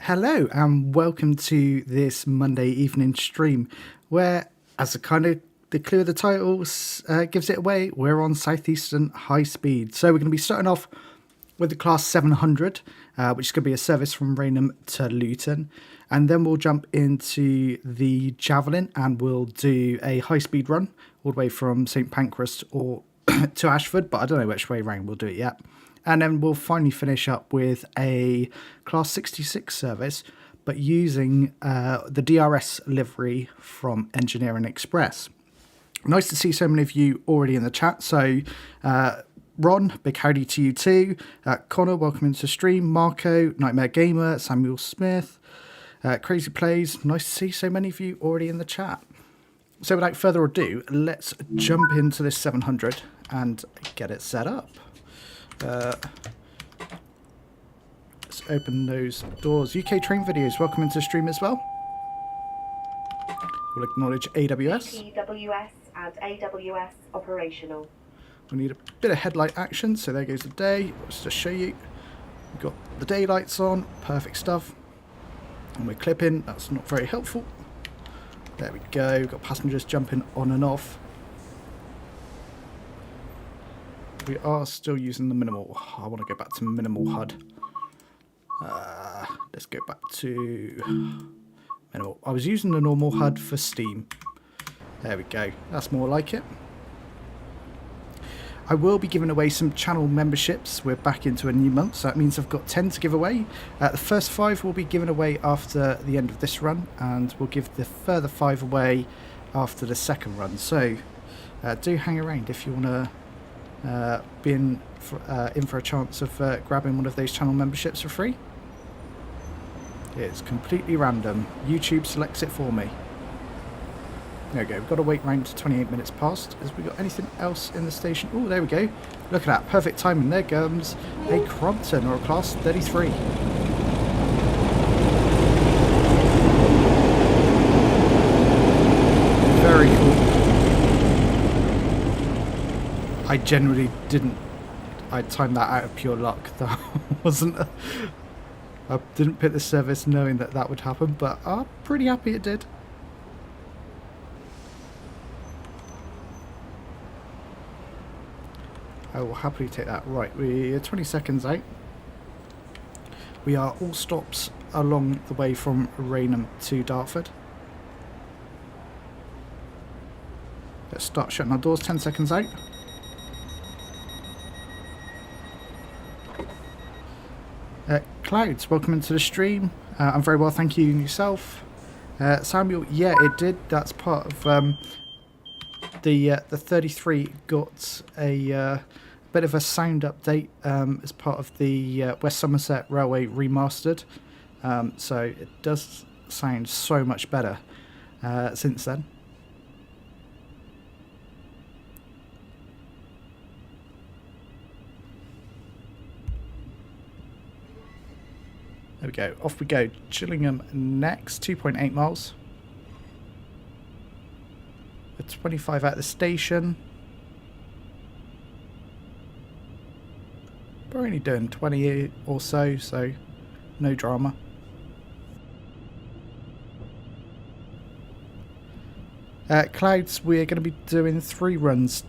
Hello and welcome to this Monday evening stream where, as the clue of the title gives it away, we're on Southeastern high speed. So we're going to be starting off with the class 700, which is going to be a service from Raynham to Luton. And then we'll jump into the Javelin and we'll do a high speed run all the way from St Pancras or to Ashford, but I don't know which way round we'll do it yet. And then we'll finally finish up with a Class 66 service, but using the DRS livery from Engineering Express. Nice to see so many of you already in the chat. So Ron, big howdy to you too. Connor, welcome into the stream. Marco, Nightmare Gamer, Samuel Smith, Crazy Plays. Nice to see so many of you already in the chat. So without further ado, let's jump into this 700 and get it set up. Let's open those doors. UK train videos, welcome into the stream as well. We'll acknowledge AWS. AWS and AWS operational. We need a bit of headlight action, so there goes the day. Let's just show you. We've got the daylights on, perfect stuff. And we're clipping, that's not very helpful. There we go, we've got passengers jumping on and off. We are still using the minimal. I want to go back to minimal HUD. Let's go back to minimal. I was using the normal HUD for Steam. There we go. That's more like it. I will be giving away some channel memberships. We're back into a new month, so that means I've got 10 to give away. The first 5 will be given away after the end of this run, and we'll give the further 5 away after the second run. So do hang around if you want to be in for a chance of grabbing one of those channel memberships for free. It's completely random. YouTube selects it for me. There we go. We've got to wait round to 28 minutes past. Has we got anything else in the station? Oh, there we go. Look at that. Perfect timing. There comes a Crompton or a Class 33. Very cool. I generally didn't. I timed that out of pure luck. That wasn't. I didn't pick the service knowing that that would happen, but I'm pretty happy it did. I will happily take that. Right, we're 20 seconds out. We are all stops along the way from Raynham to Dartford. Let's start shutting our doors. 10 seconds out. Clouds, welcome into the stream. I'm very well, thank you. And yourself? Samuel, yeah, it did. That's part of the 33 got a bit of a sound update as part of the West Somerset Railway remastered. So it does sound so much better since then. There we go. Off we go. Gillingham next. 2.8 miles. We're 25 out of the station. We're only doing 20 or so no drama. Clouds, we're going to be doing 3 runs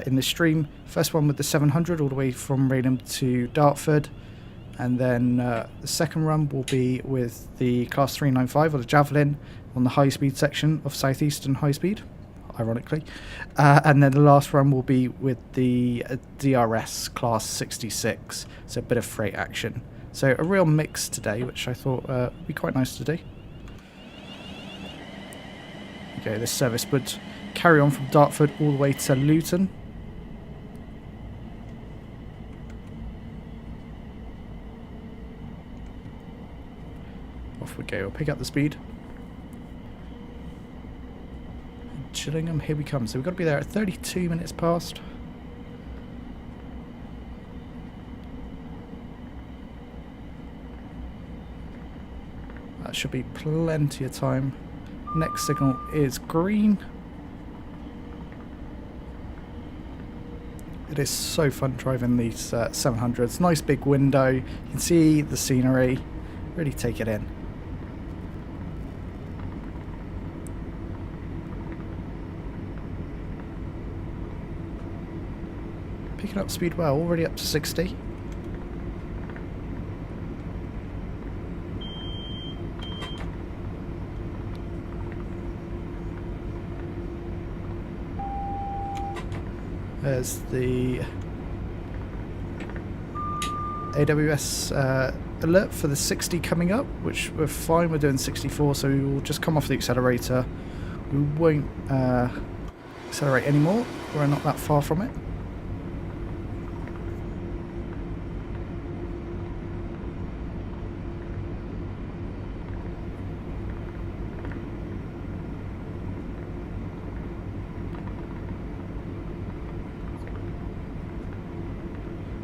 in the stream. First one with the 700 all the way from Raynham to Dartford. And then the second run will be with the Class 395 or the Javelin on the high speed section of Southeastern high speed, ironically. And then the last run will be with the DRS Class 66, so a bit of freight action. So a real mix today, which I thought would be quite nice to do. Okay, this service would carry on from Dartford all the way to Luton. Off we go. We'll pick up the speed. Gillingham, here we come. So we've got to be there at 32 minutes past. That should be plenty of time. Next signal is green. It is so fun driving these 700s. Nice big window. You can see the scenery. Really take it in. Picking up speed well, already up to 60. There's the AWS alert for the 60 coming up, which we're fine. We're doing 64, so we will just come off the accelerator. We won't accelerate anymore. We're not that far from it.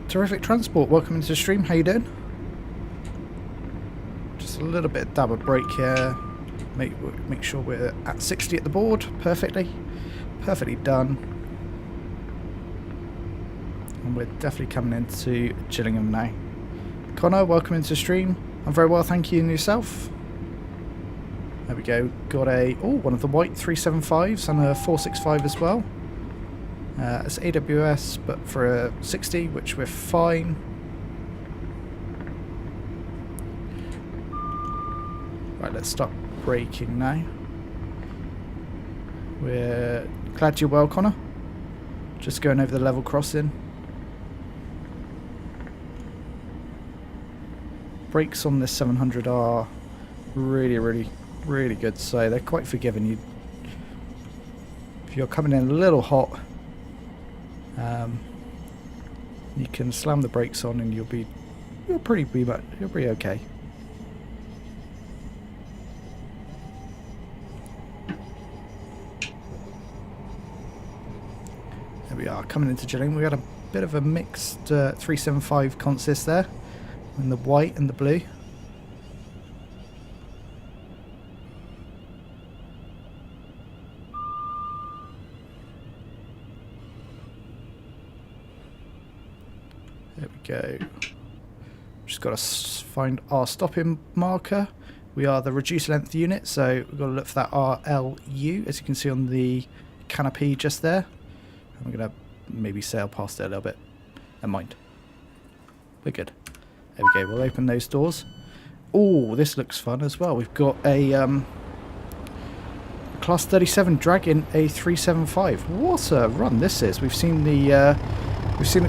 Terrific Transport, welcome into the stream. How you doing? Just a little bit of dab of brake here. Make sure we're at 60 at the board. Perfectly done. And we're definitely coming into Gillingham now. Connor, welcome into the stream. I'm very well, thank you, and yourself? There we go. Got one of the white 375s and a 465 as well. It's AWS, but for a 60, which we're fine. Right, let's start braking now. We're glad you're well, Connor. Just going over the level crossing. Brakes on this 700 are really good, so they're quite forgiving. If you're coming in a little hot, you can slam the brakes on and you'll be pretty okay. There we are, coming into Gillingham. We had a bit of a mixed 375 consist there, in the white and the blue. There we go. Just got to find our stopping marker. We are the reduced length unit, so we've got to look for that RLU, as you can see on the canopy just there. And we're going to maybe sail past it a little bit. Never mind. We're good. There we go. We'll open those doors. Oh, this looks fun as well. We've got a Class 37 dragging a 375. What a run this is. We've seen the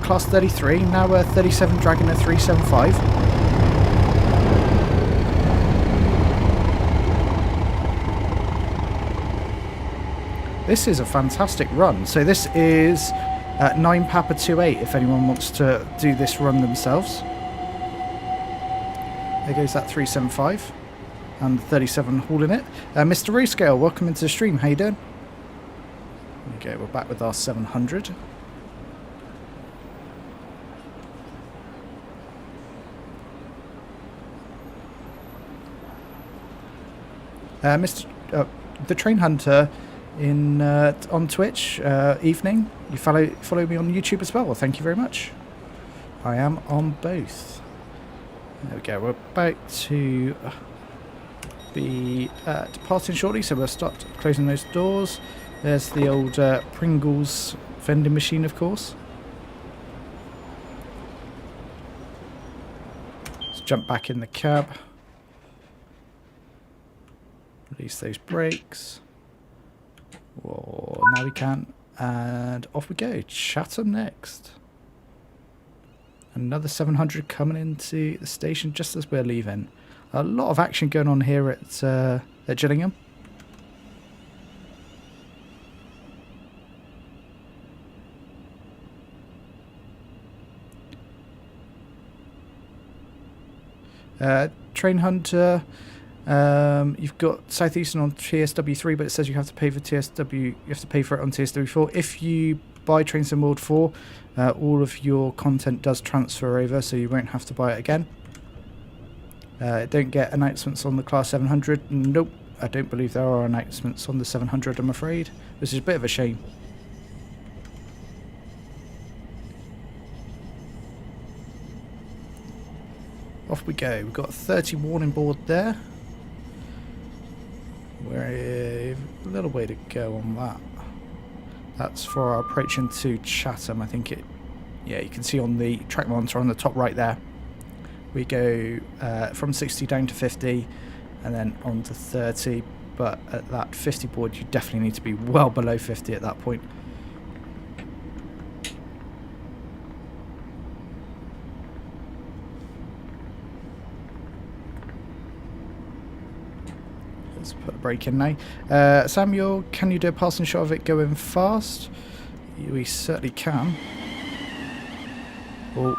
Class 33, now we're 37 dragging a 375. This is a fantastic run. So this is 9 Papa 28 if anyone wants to do this run themselves. There goes that 375 and 37 hauling it. Mr. Rescale, welcome into the stream. How you doing? Okay, we're back with our 700. The Train Hunter on Twitch evening. You follow me on YouTube as well. Well, thank you very much. I am on both. There we go. We're about to be departing shortly, so we'll start closing those doors. There's the old Pringles vending machine, of course. Let's jump back in the cab. Release those brakes. Whoa, now we can. And off we go. Chatham next. Another 700 coming into the station just as we're leaving. A lot of action going on here at Gillingham. Train Hunter. You've got Southeastern on TSW3, but it says you have to pay for TSW. You have to pay for it on TSW4. If you buy Train Sim World 4, all of your content does transfer over, so you won't have to buy it again. Don't get announcements on the Class 700. Nope, I don't believe there are announcements on the 700. I'm afraid, which is a bit of a shame. Off we go. We've got a 30 warning board there. We're a little way to go on that. That's for our approaching to Chatham. I think it Yeah, you can see on the track monitor on the top right there, we go from 60 down to 50 and then on to 30, but at that 50 board you definitely need to be well below 50 at that point. Let's put a brake in now. Samuel, can you do a passing shot of it going fast? We certainly can. Oh,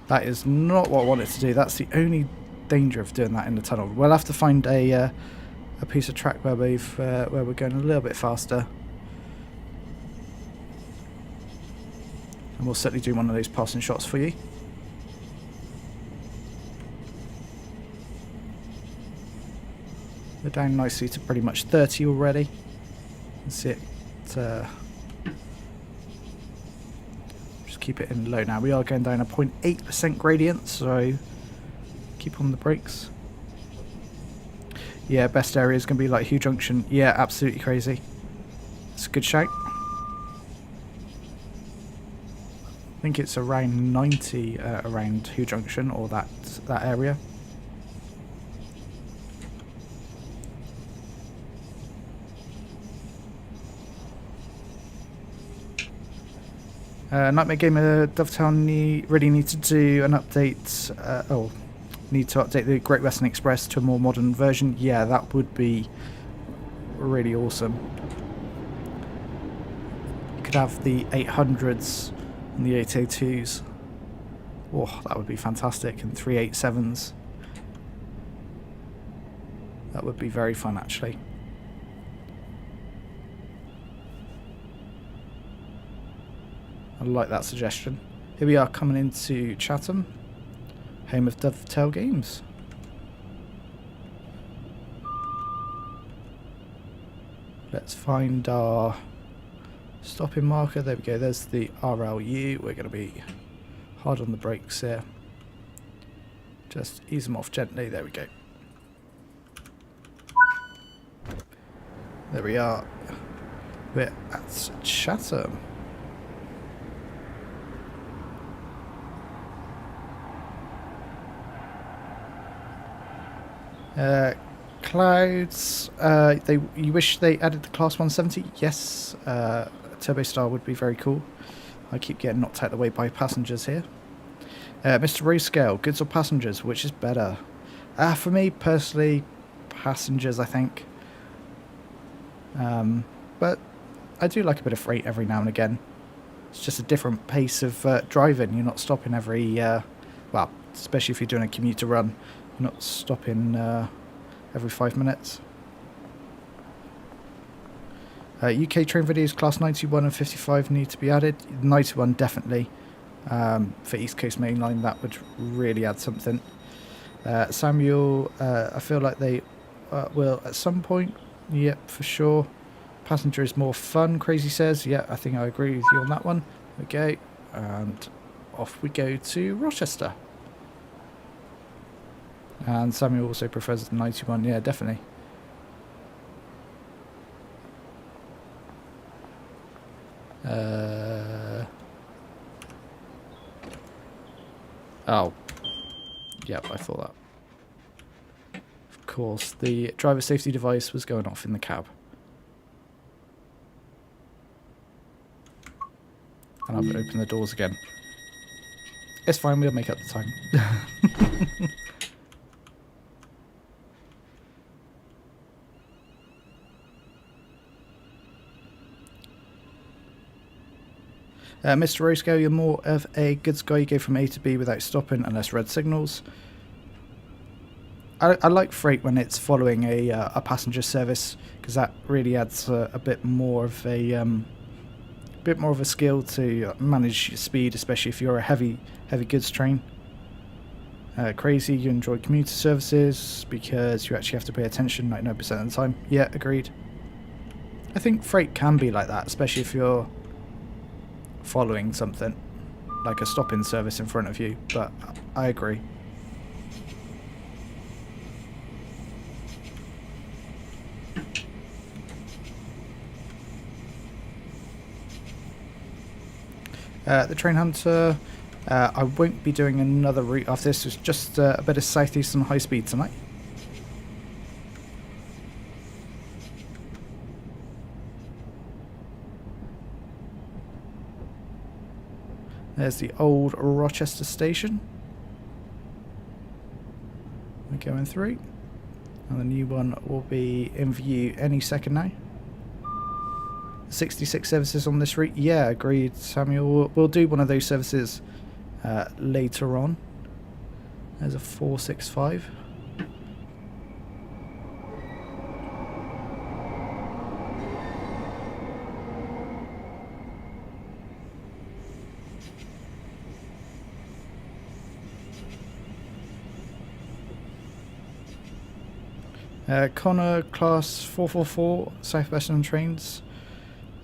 that is not what I wanted to do. That's the only danger of doing that in the tunnel. We'll have to find a piece of track where we're going a little bit faster, and we'll certainly do one of those passing shots for you. We're down nicely to pretty much 30 already. Let's see it. Just keep it in low now. We are going down a 0.8% gradient, so keep on the brakes. Yeah, best area is going to be like Hugh Junction. Yeah, absolutely crazy. It's a good shout. I think it's around 90 around Hugh Junction or that area. Nightmare Gamer Dovetail really need to do an update. Need to update the Great Western Express to a more modern version. Yeah, that would be really awesome. You could have the 800s and the 802s. Oh, that would be fantastic. And 387s. That would be very fun, actually. I like that suggestion. Here we are coming into Chatham, home of Dovetail Games. Let's find our stopping marker. There we go. There's the RLU. We're going to be hard on the brakes here. Just ease them off gently. There we go. There we are. We're at Chatham. Clouds, you wish they added the Class 170? Yes, Turbo Star would be very cool. I keep getting knocked out of the way by passengers here. Mr. Rayscale, goods or passengers, which is better? For me, personally, passengers, I think. But I do like a bit of freight every now and again. It's just a different pace of driving. You're not stopping every, well, especially if you're doing a commuter run. Not stopping every 5 minutes. UK train videos class 91 and 55 need to be added. 91 definitely. For East Coast Main Line, that would really add something. Samuel, I feel like they will at some point. Yep, for sure. Passenger is more fun, Crazy says. Yeah, I think I agree with you on that one. Okay, and off we go to Rochester. And Samuel also prefers the 91. Yeah, definitely. Oh. Yep, I thought that. Of course, the driver safety device was going off in the cab. And I've opened the doors again. It's fine, we'll make up the time. Mr. Roscoe, you're more of a goods guy. You go from A to B without stopping unless red signals. I like freight when it's following a passenger service, because that really adds a bit more of a skill to manage your speed, especially if you're a heavy goods train. Crazy, you enjoy commuter services because you actually have to pay attention 99% of the time. Yeah, agreed. I think freight can be like that, especially if you're following something like a stop-in service in front of you, but I agree. The Train Hunter, I won't be doing another route off this. It's just a bit of Southeastern high speed tonight. There's the old Rochester station. We're going through. And the new one will be in view any second now. 66 services on this route. Yeah, agreed, Samuel. We'll do one of those services later on. There's a 465. Connor class 444 Southwestern trains.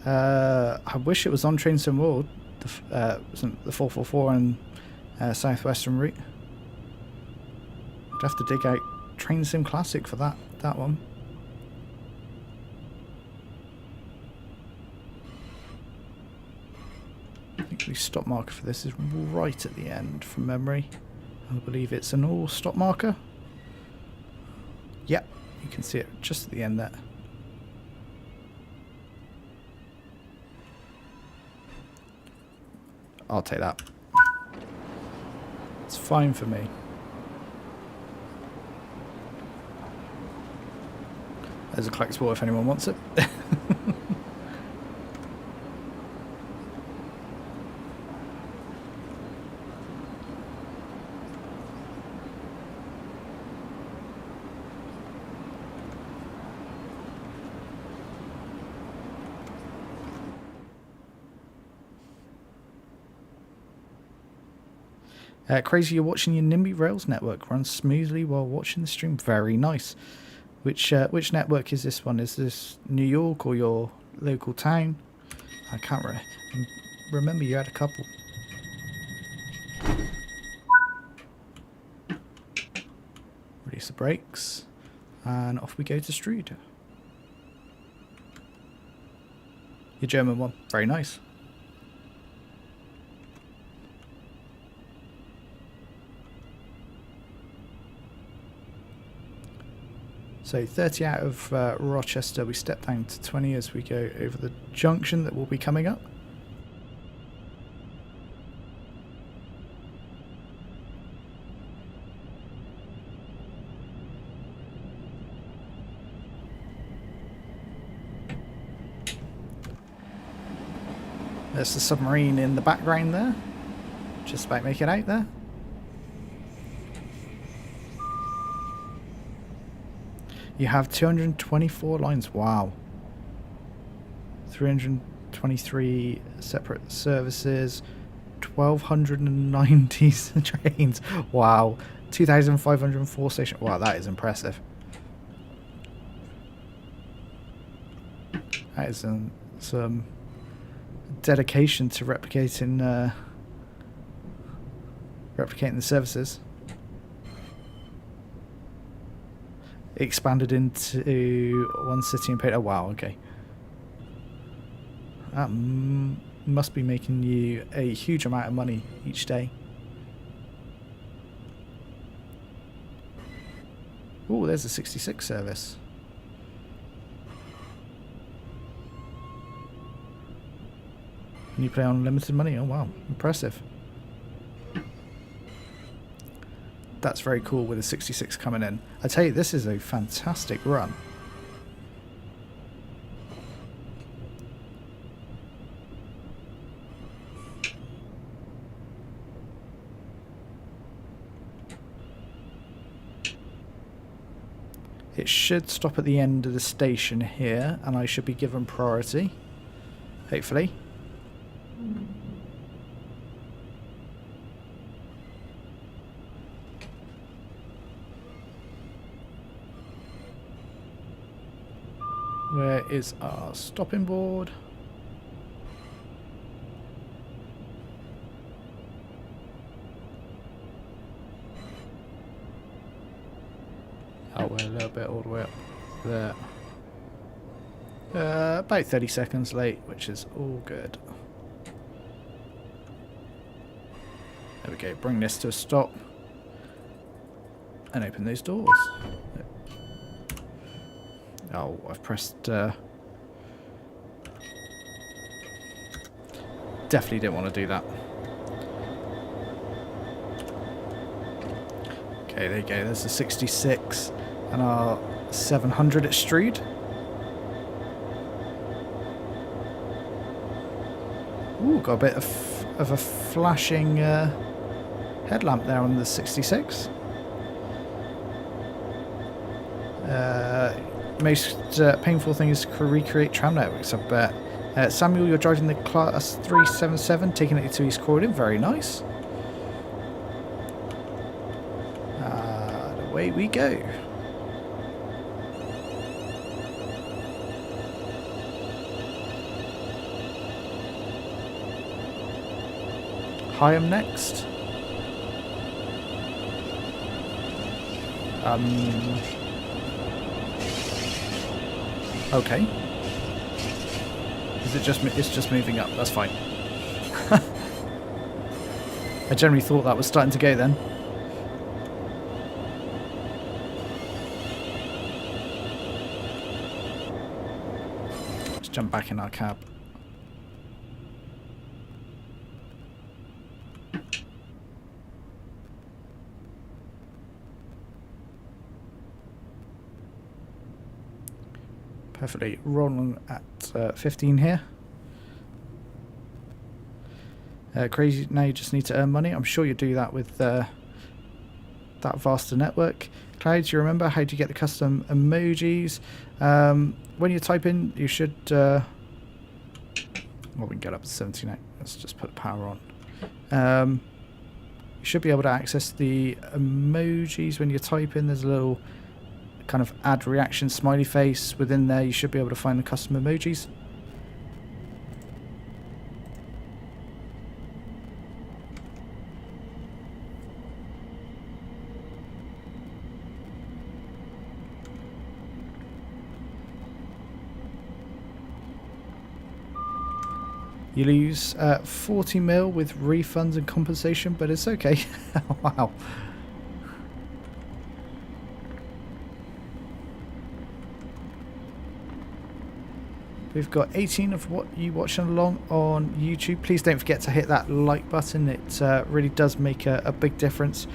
I wish it was on Trains and World, the 444 and Southwestern route. I'd have to dig out Train Sim Classic for that one. I think the stop marker for this is right at the end from memory. I believe it's an all stop marker. Yep, you can see it just at the end there. I'll take that. It's fine for me. There's a collectible if anyone wants it. Crazy, you're watching your NIMBY Rails network run smoothly while watching the stream. Very nice. Which network is this one? Is this New York or your local town? I can't remember. You had a couple. Release the brakes, and off we go to Strood. Your German one. Very nice. So 30 out of Rochester, we step down to 20 as we go over the junction that will be coming up. There's the submarine in the background there. Just about make it out there. You have 224 lines. Wow. 323 separate services. 1,290 trains. Wow. 2,504 stations. Wow, that is impressive. That is some dedication to replicating the services. Expanded into one city and paid. Oh wow, okay. That must be making you a huge amount of money each day. Oh, there's a 66 service. And you play on limited money. Oh wow, impressive. That's very cool with a 66 coming in. I tell you, this is a fantastic run. It should stop at the end of the station here, and I should be given priority, hopefully. Where is our stopping board? Oh, we're a little bit all the way up there. About 30 seconds late, which is all good. There we go. Bring this to a stop. And open those doors. Oh, I've pressed... Definitely didn't want to do that. Okay, there you go. There's the 66 and our 700 at Strood. Ooh, got a bit of a flashing headlamp there on the 66. Most painful thing is to recreate tram networks, I bet. Samuel, you're driving the Class 377, taking it to East Croydon. Very nice. Away we go. Higham next. Okay. Is it just? It's just moving up. That's fine. I generally thought that was starting to go then. Let's jump back in our cab. Perfectly rolling at 15 here. Crazy, now you just need to earn money. I'm sure you do that with that vaster network. Clouds, you remember how do you get the custom emojis? When you type in, you should... well, we can get up to 79. Let's just put the power on. You should be able to access the emojis when you type in. There's a little kind of add reaction smiley face within there. You should be able to find the custom emojis. You lose 40 mil with refunds and compensation, but it's okay. Wow. We've got 18 of what you watching along on YouTube. Please don't forget to hit that like button. It really does make a big difference.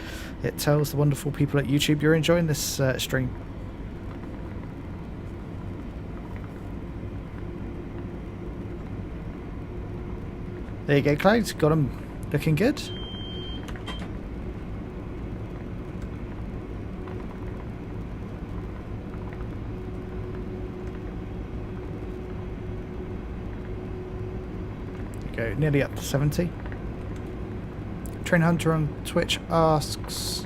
It tells the wonderful people at YouTube you're enjoying this stream. There you go, Clouds. Got them looking good. Go nearly up to 70. Train Hunter on Twitch asks,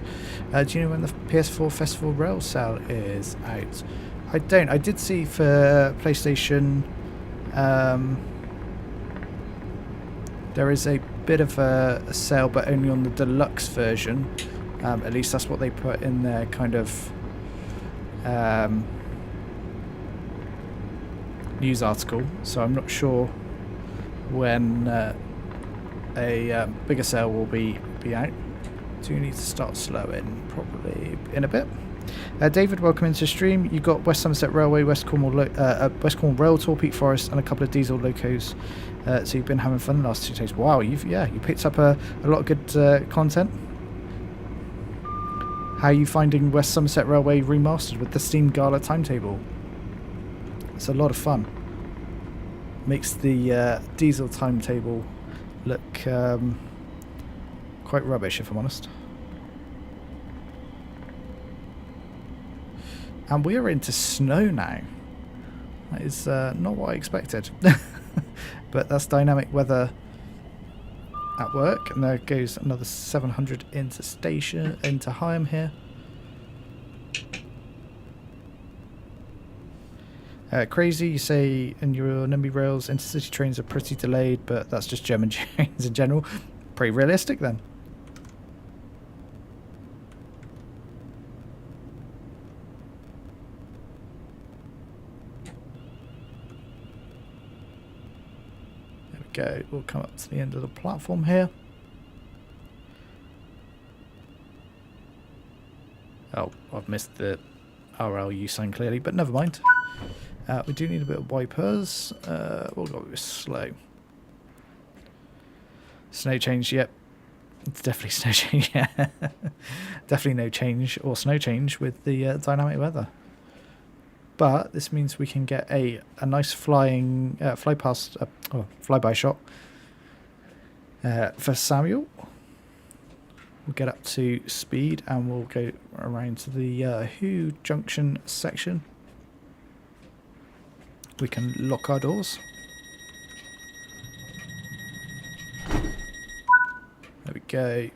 do you know when the PS4 Festival Rail sale is out? I don't. I did see for PlayStation there is a bit of a sale, but only on the deluxe version. At least that's what they put in their kind of news article. So I'm not sure when a bigger sale will be out. Do you need to start slowing? Probably in a bit. David, welcome into the stream. You've got West Somerset Railway, West Cornwall Rail Tour, Peak Forest, and a couple of diesel locos. So you've been having fun the last 2 days. Wow, you picked up a lot of good content. How are you finding West Somerset Railway remastered with the Steam Gala timetable? It's a lot of fun. Makes the diesel timetable look quite rubbish, if I'm honest. And we're into snow now. That is not what I expected. But that's dynamic weather at work. And there goes another 700 into Higham here. Crazy, you say in your NIMBY rails, intercity trains are pretty delayed, but that's just German trains in general. Pretty realistic then. There we go. We'll come up to the end of the platform here. Oh, I've missed the RLU sign clearly, but never mind. We do need a bit of wipers. We'll go with slow. Snow change, yep. It's definitely snow change, yeah. Definitely no change or snow change with the dynamic weather. But this means we can get a nice flying flyby shot for Samuel. We'll get up to speed and we'll go around to the Who Junction section. We can lock our doors. There we go.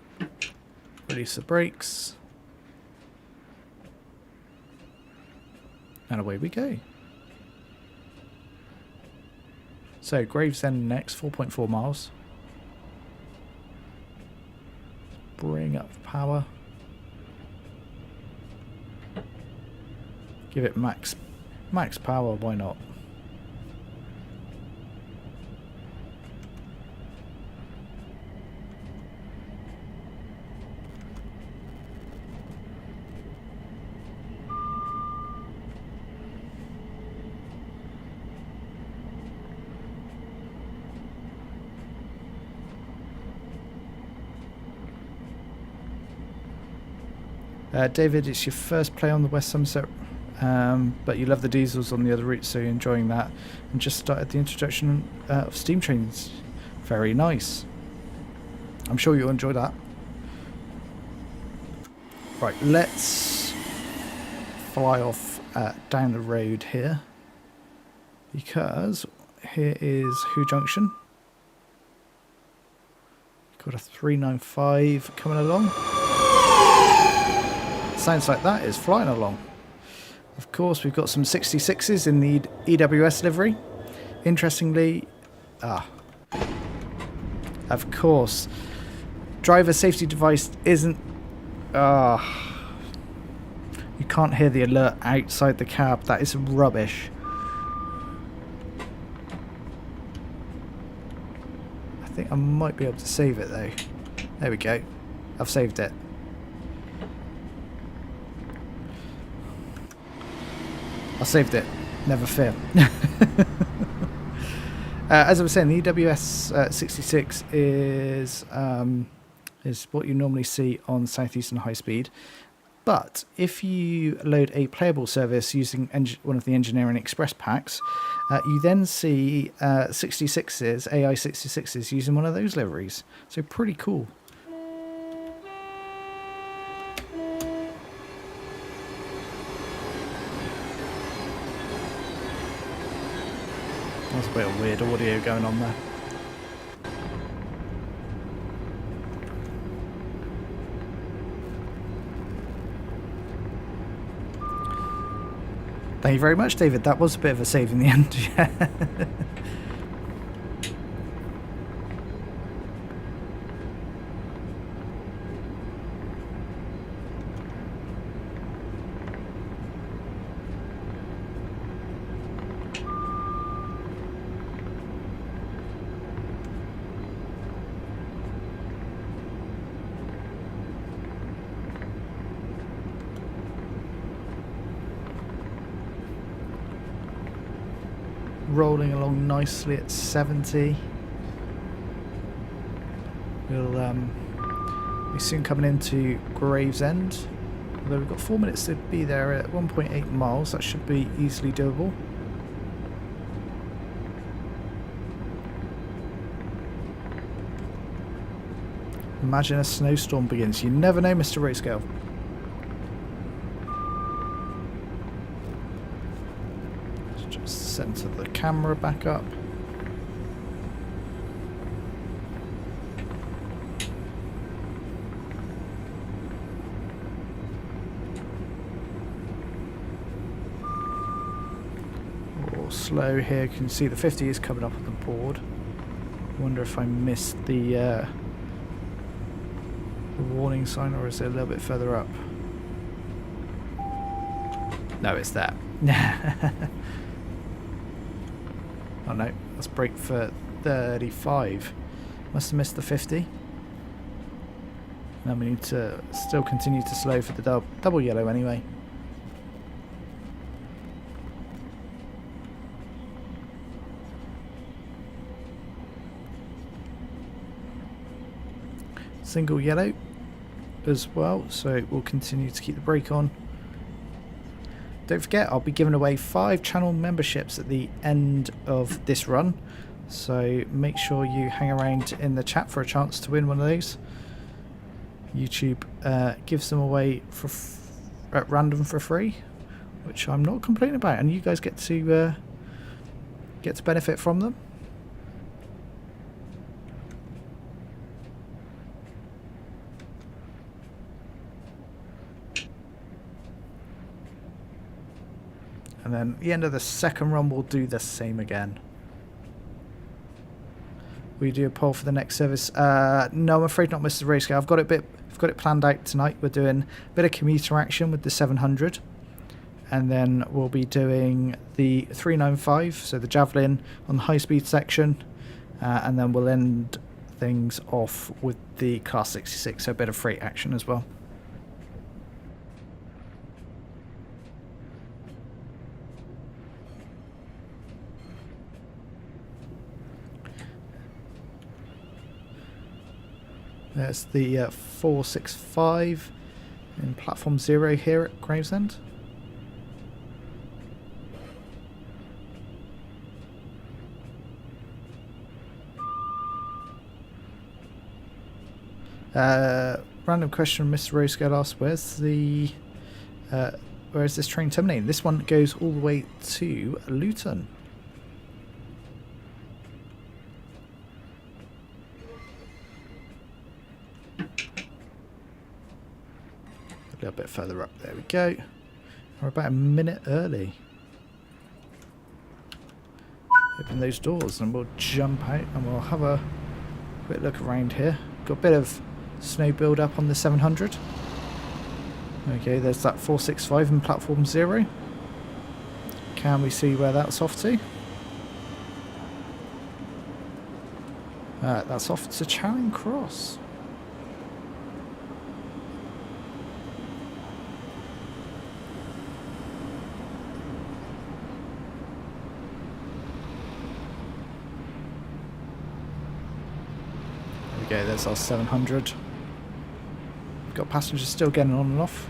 Release the brakes. And away we go. So Gravesend next, 4.4 miles. Bring up power. Give it max power, why not? David, it's your first play on the West Somerset, but you love the diesels on the other route, so you're enjoying that. And just started the introduction of steam trains. Very nice. I'm sure you'll enjoy that. Right, let's fly off down the road here, because here is Who Junction. Got a 395 coming along. Sounds like that is flying along. Of course, we've got some 66s in the EWS livery. Interestingly, of course, driver safety device isn't. You can't hear the alert outside the cab. That is rubbish. I think I might be able to save it though. There we go. I've saved it. I saved it, never fear. As I was saying, the EWS 66 is what you normally see on Southeastern High Speed. But if you load a playable service using one of the Engineering Express packs, you then see 66s, AI 66s, using one of those liveries. So pretty cool. There's a bit of weird audio going on there. Thank you very much, David. That was a bit of a save in the end. Rolling along nicely at 70. We'll be soon coming into Gravesend. Although we've got 4 minutes to be there at 1.8 miles, that should be easily doable. Imagine a snowstorm begins. You never know, Mr. Rotescale. Center the camera back up. Or slow here. You can see the 50 is coming up on the board. I wonder if I missed the warning sign, or is it a little bit further up? No, it's that. Oh no, let's brake for 35. Must have missed the 50. And then we need to still continue to slow for the double yellow anyway. Single yellow as well, so we'll continue to keep the brake on. Don't forget, I'll be giving away 5 channel memberships at the end of this run, so make sure you hang around in the chat for a chance to win one of those. YouTube gives them away at random for free, which I'm not complaining about, and you guys get to benefit from them. And then at the end of the second run, we'll do the same again. We do a poll for the next service. No, I'm afraid not, Mr. Rayscale. I've got it planned out tonight. We're doing a bit of commuter action with the 700, and then we'll be doing the 395, so the Javelin on the high-speed section, and then we'll end things off with the Class 66, so a bit of freight action as well. There's the 465 in platform 0 here at Gravesend. Random question, Mr. Rosegate asked, where is this train terminating? This one goes all the way to Luton. A little bit further up, there we go. We're about a minute early. Open those doors and we'll jump out and we'll have a quick look around here. Got a bit of snow build up on the 700. Okay, there's that 465 in platform 0. Can we see where that's off to? That's off to Charing Cross. Okay, there's our 700. We've got passengers still getting on and off.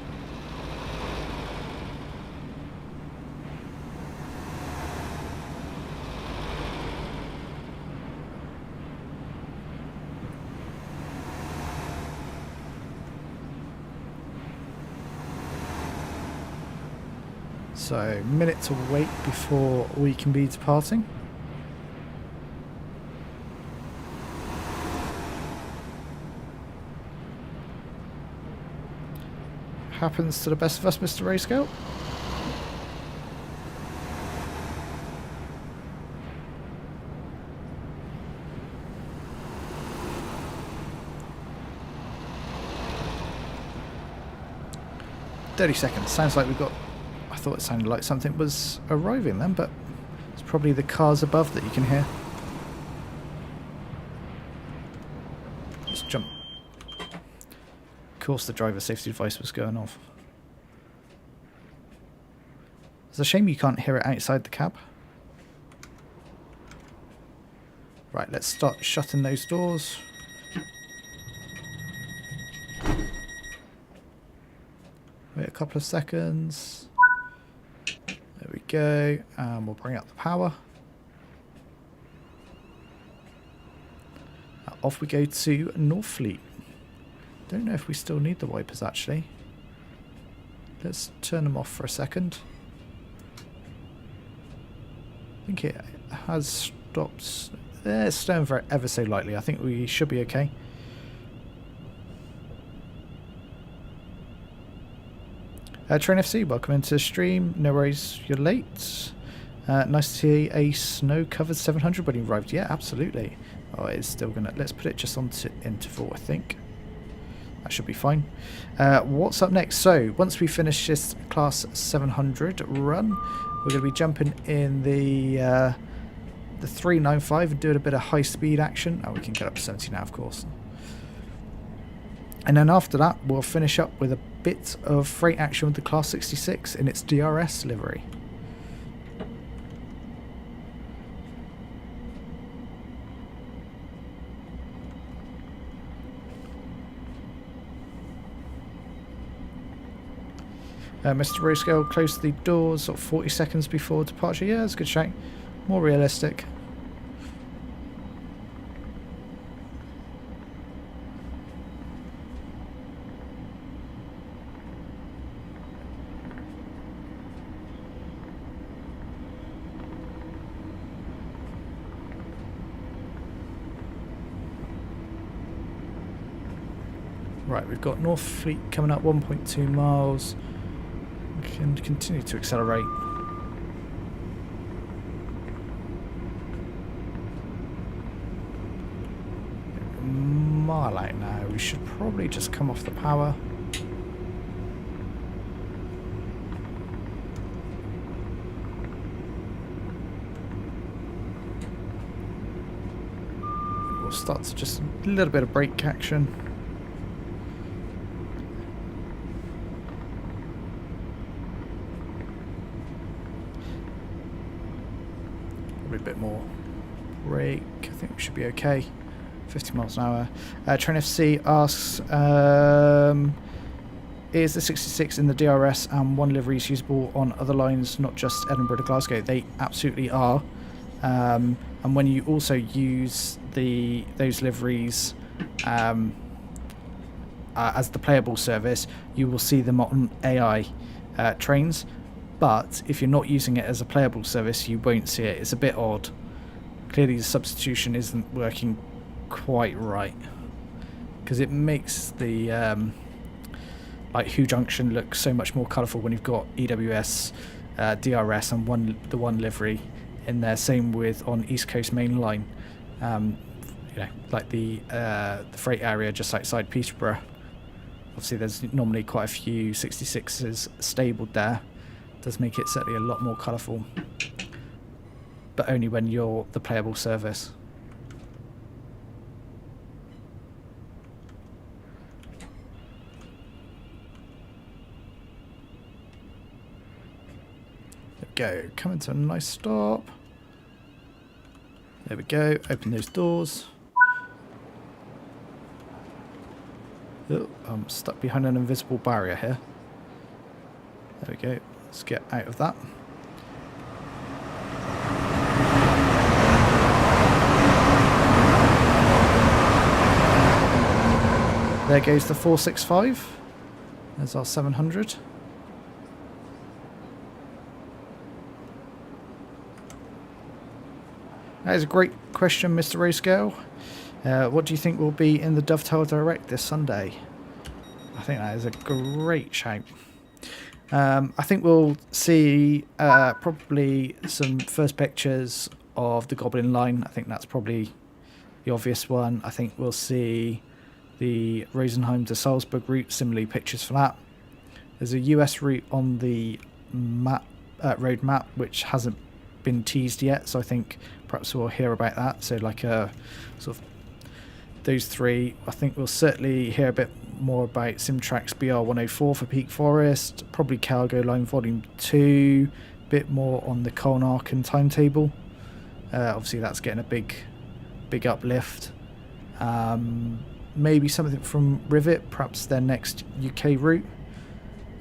So, minute to wait before we can be departing. Happens to the best of us, Mr. Rayscale. $30. Sounds like we've got... I thought it sounded like something was arriving then, but it's probably the cars above that you can hear. Let's jump. Of course the driver safety device was going off. It's a shame you can't hear it outside the cab. Right, let's start shutting those doors. Wait a couple of seconds. There we go, and we'll bring up the power. Off we go to Northfleet. Don't know if we still need the wipers actually. Let's turn them off for a second. I think it has stopped. It's snowing very ever so lightly. I think we should be okay. Train FC, welcome into the stream. No worries, you're late. Nice to see a snow-covered 700 when you arrived. Yeah, absolutely. Oh, it's still gonna. Let's put it just onto interval, I think. That should be fine. What's up next? So, once we finish this Class 700 run, we're going to be jumping in the 395 and doing a bit of high-speed action. Oh, we can get up to 70 now, of course. And then after that, we'll finish up with a bit of freight action with the Class 66 in its DRS livery. Mr. Roscale closed the doors sort of 40 seconds before departure. Yeah, that's a good shout. More realistic. Right, we've got North Fleet coming up 1.2 miles. We can continue to accelerate. A mile out now. We should probably just come off the power. We'll start to just a little bit of brake action. A bit more brake. I think we should be okay. 50 miles an hour. Train FC asks, is the 66 in the DRS and one livery usable on other lines, not just Edinburgh to Glasgow? They absolutely are. And when you also use those liveries as the playable service, you will see them on AI trains. But if you're not using it as a playable service, you won't see it. It's a bit odd. Clearly the substitution isn't working quite right, because it makes the like Who Junction look so much more colourful when you've got EWS, DRS and the one livery in there. Same with on East Coast Main Line, you know, like the freight area just outside Peterborough. Obviously there's normally quite a few 66s stabled there. Does make it certainly a lot more colourful, but only when you're the playable service. There we go, coming to a nice stop. There we go, open those doors. Oh, I'm stuck behind an invisible barrier here. There we go. Let's get out of that. There goes the 465. There's our 700. That is a great question, Mr. Roscale. What do you think will be in the Dovetail Direct this Sunday? I think that is a great shout. I think we'll see probably some first pictures of the Goblin line. I think that's probably the obvious one. I think we'll see the Rosenheim to Salzburg route, similarly pictures for that. There's a US route on the map, road map, which hasn't been teased yet, so I think perhaps we'll hear about that. So like a sort of those three. I think we'll certainly hear a bit more about Simtrax BR104 for Peak Forest, probably Cargo Line Volume 2, a bit more on the Colnarken timetable. Obviously that's getting a big uplift. Maybe something from Rivet, perhaps their next UK route.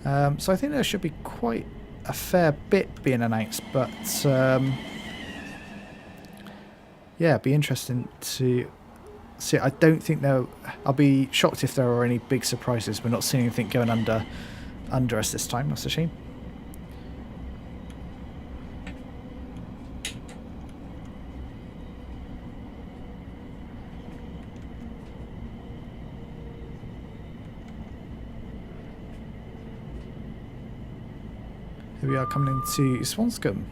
So I think there should be quite a fair bit being announced, but yeah, it'd be interesting to see. I don't think I'll be shocked if there are any big surprises. We're not seeing anything going under us this time. That's a shame. Here we are coming into Swanscombe.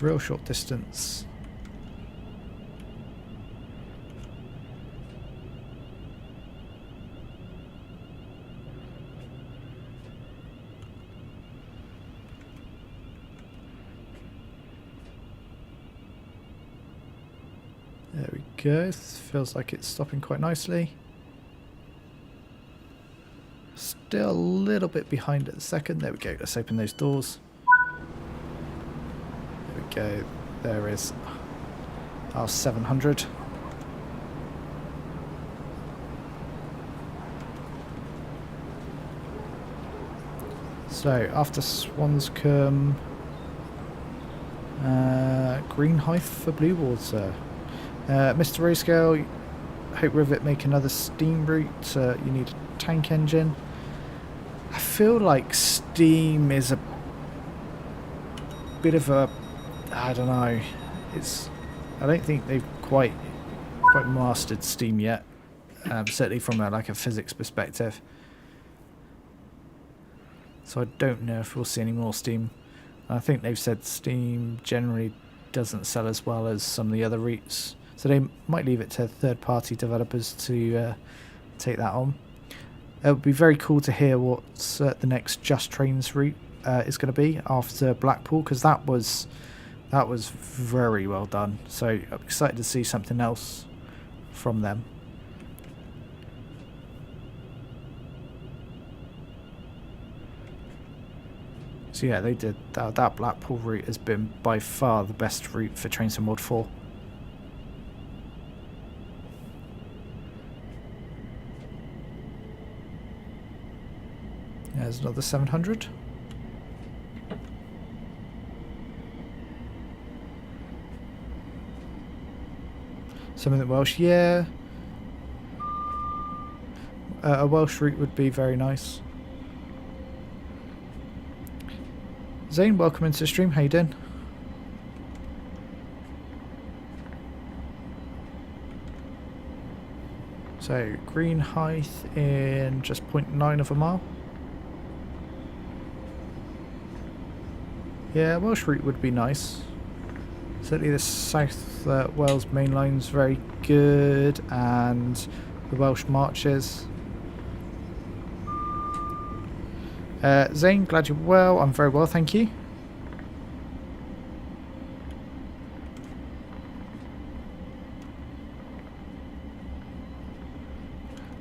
Real short distance. There we go. Feels like it's stopping quite nicely. still a little bit behind at the second. There we go. Let's open those doors. There we go. There is our 700. So after Swanscombe, Green Hive for Blue Water. Mr. Royscale, Hope Rivet make another steam route. You need a tank engine. I feel like steam is a bit of a, I don't know. I don't think they've quite mastered steam yet. Certainly from a physics perspective. So I don't know if we'll see any more steam. I think they've said steam generally doesn't sell as well as some of the other routes. So they might leave it to third-party developers to take that on. It would be very cool to hear what the next Just Trains route is going to be after Blackpool, because that was very well done. So I'm excited to see something else from them. So yeah, they did that Blackpool route has been by far the best route for Train Sim World 4. There's another 700. Something Welsh, yeah. A Welsh route would be very nice. Zane, welcome into the stream. How you doing? So, green height in just 0.9 of a mile. Yeah, Welsh route would be nice. Certainly the South Wales main line's very good, and the Welsh marches. Zane, glad you're well. I'm very well, thank you.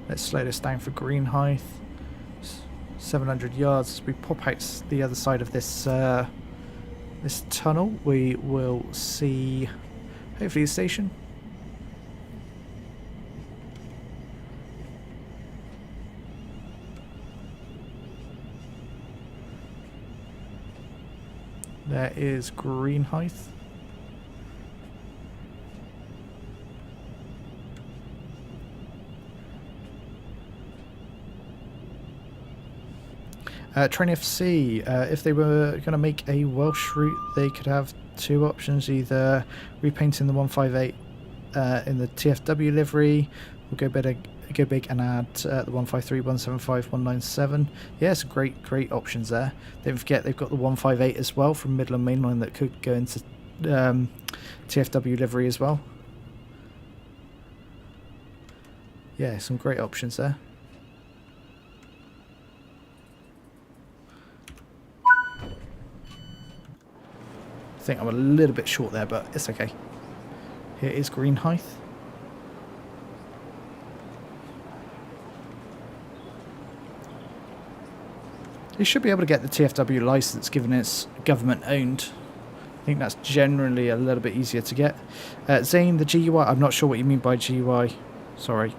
Let's slow this down for green height. 700 yards. As we pop out the other side of this this tunnel, we will see hopefully the station. There is green height. Train FC, if they were going to make a Welsh route, they could have two options: either repainting the 158 in the TFW livery, or go big and add the 153, 175, 197. Yeah, some great options there. Don't forget they've got the 158 as well from Midland Mainline that could go into TFW livery as well. Yeah, some great options there. I think I'm a little bit short there, but it's okay. Here is green height. You should be able to get the TFW license given it's government owned. I think that's generally a little bit easier to get. Zane, the GUI, I'm not sure what you mean by GUI. Sorry.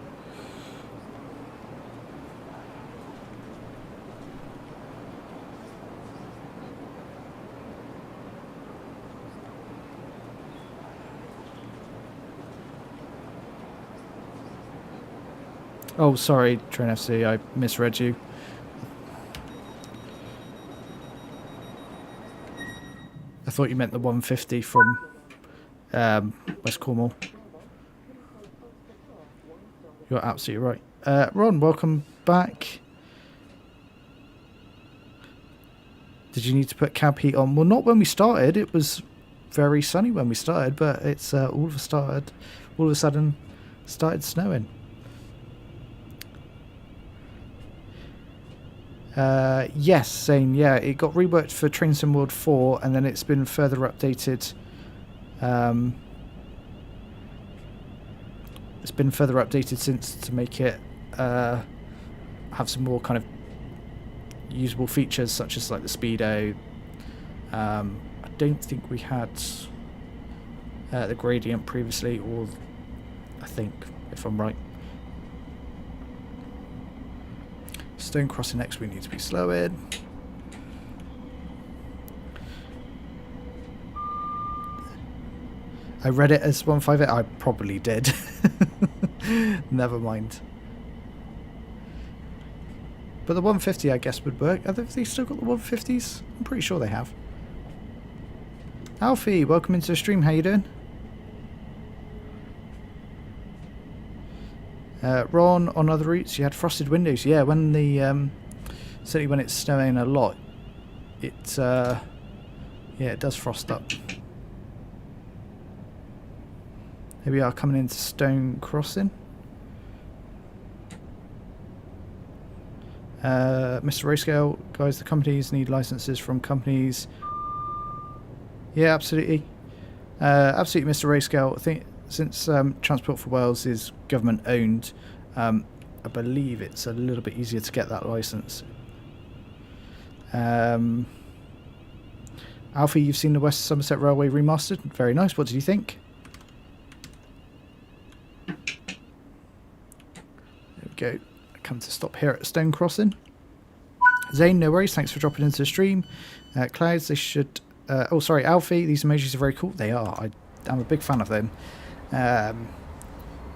Oh, sorry, Train FC, I misread you. I thought you meant the 150 from West Cornwall. You're absolutely right. Ron, welcome back. Did you need to put cab heat on? Well, not when we started. It was very sunny when we started, but it's all of a sudden started snowing. Yes, Zane, yeah, it got reworked for Train Sim World 4 and then it's been further updated. It's been further updated since to make it have some more kind of usable features such as like the speedo. I don't think we had the gradient previously, or I think, if I'm right. Stone crossing next, we need to be slow in. I read it as 158. I probably did. Never mind. But the 150, I guess, would work. Have they still got the 150s? I'm pretty sure they have. Alfie, welcome into the stream. How you doing? Ron, on other routes, you had frosted windows. Yeah, when the certainly when it's snowing a lot, it yeah, it does frost up. Here we are coming into Stone Crossing. Mr. Rayscale, guys, the companies need licenses from companies. Yeah, absolutely. Absolutely, Mr. Rayscale. I think since Transport for Wales is government owned, I believe it's a little bit easier to get that license. Alfie, you've seen the West Somerset Railway remastered. Very nice. What did you think? There we go. I come to stop here at Stone Crossing. Zane, no worries. Thanks for dropping into the stream. Clouds, they should... oh, sorry, Alfie. These emojis are very cool. They are. I'm a big fan of them.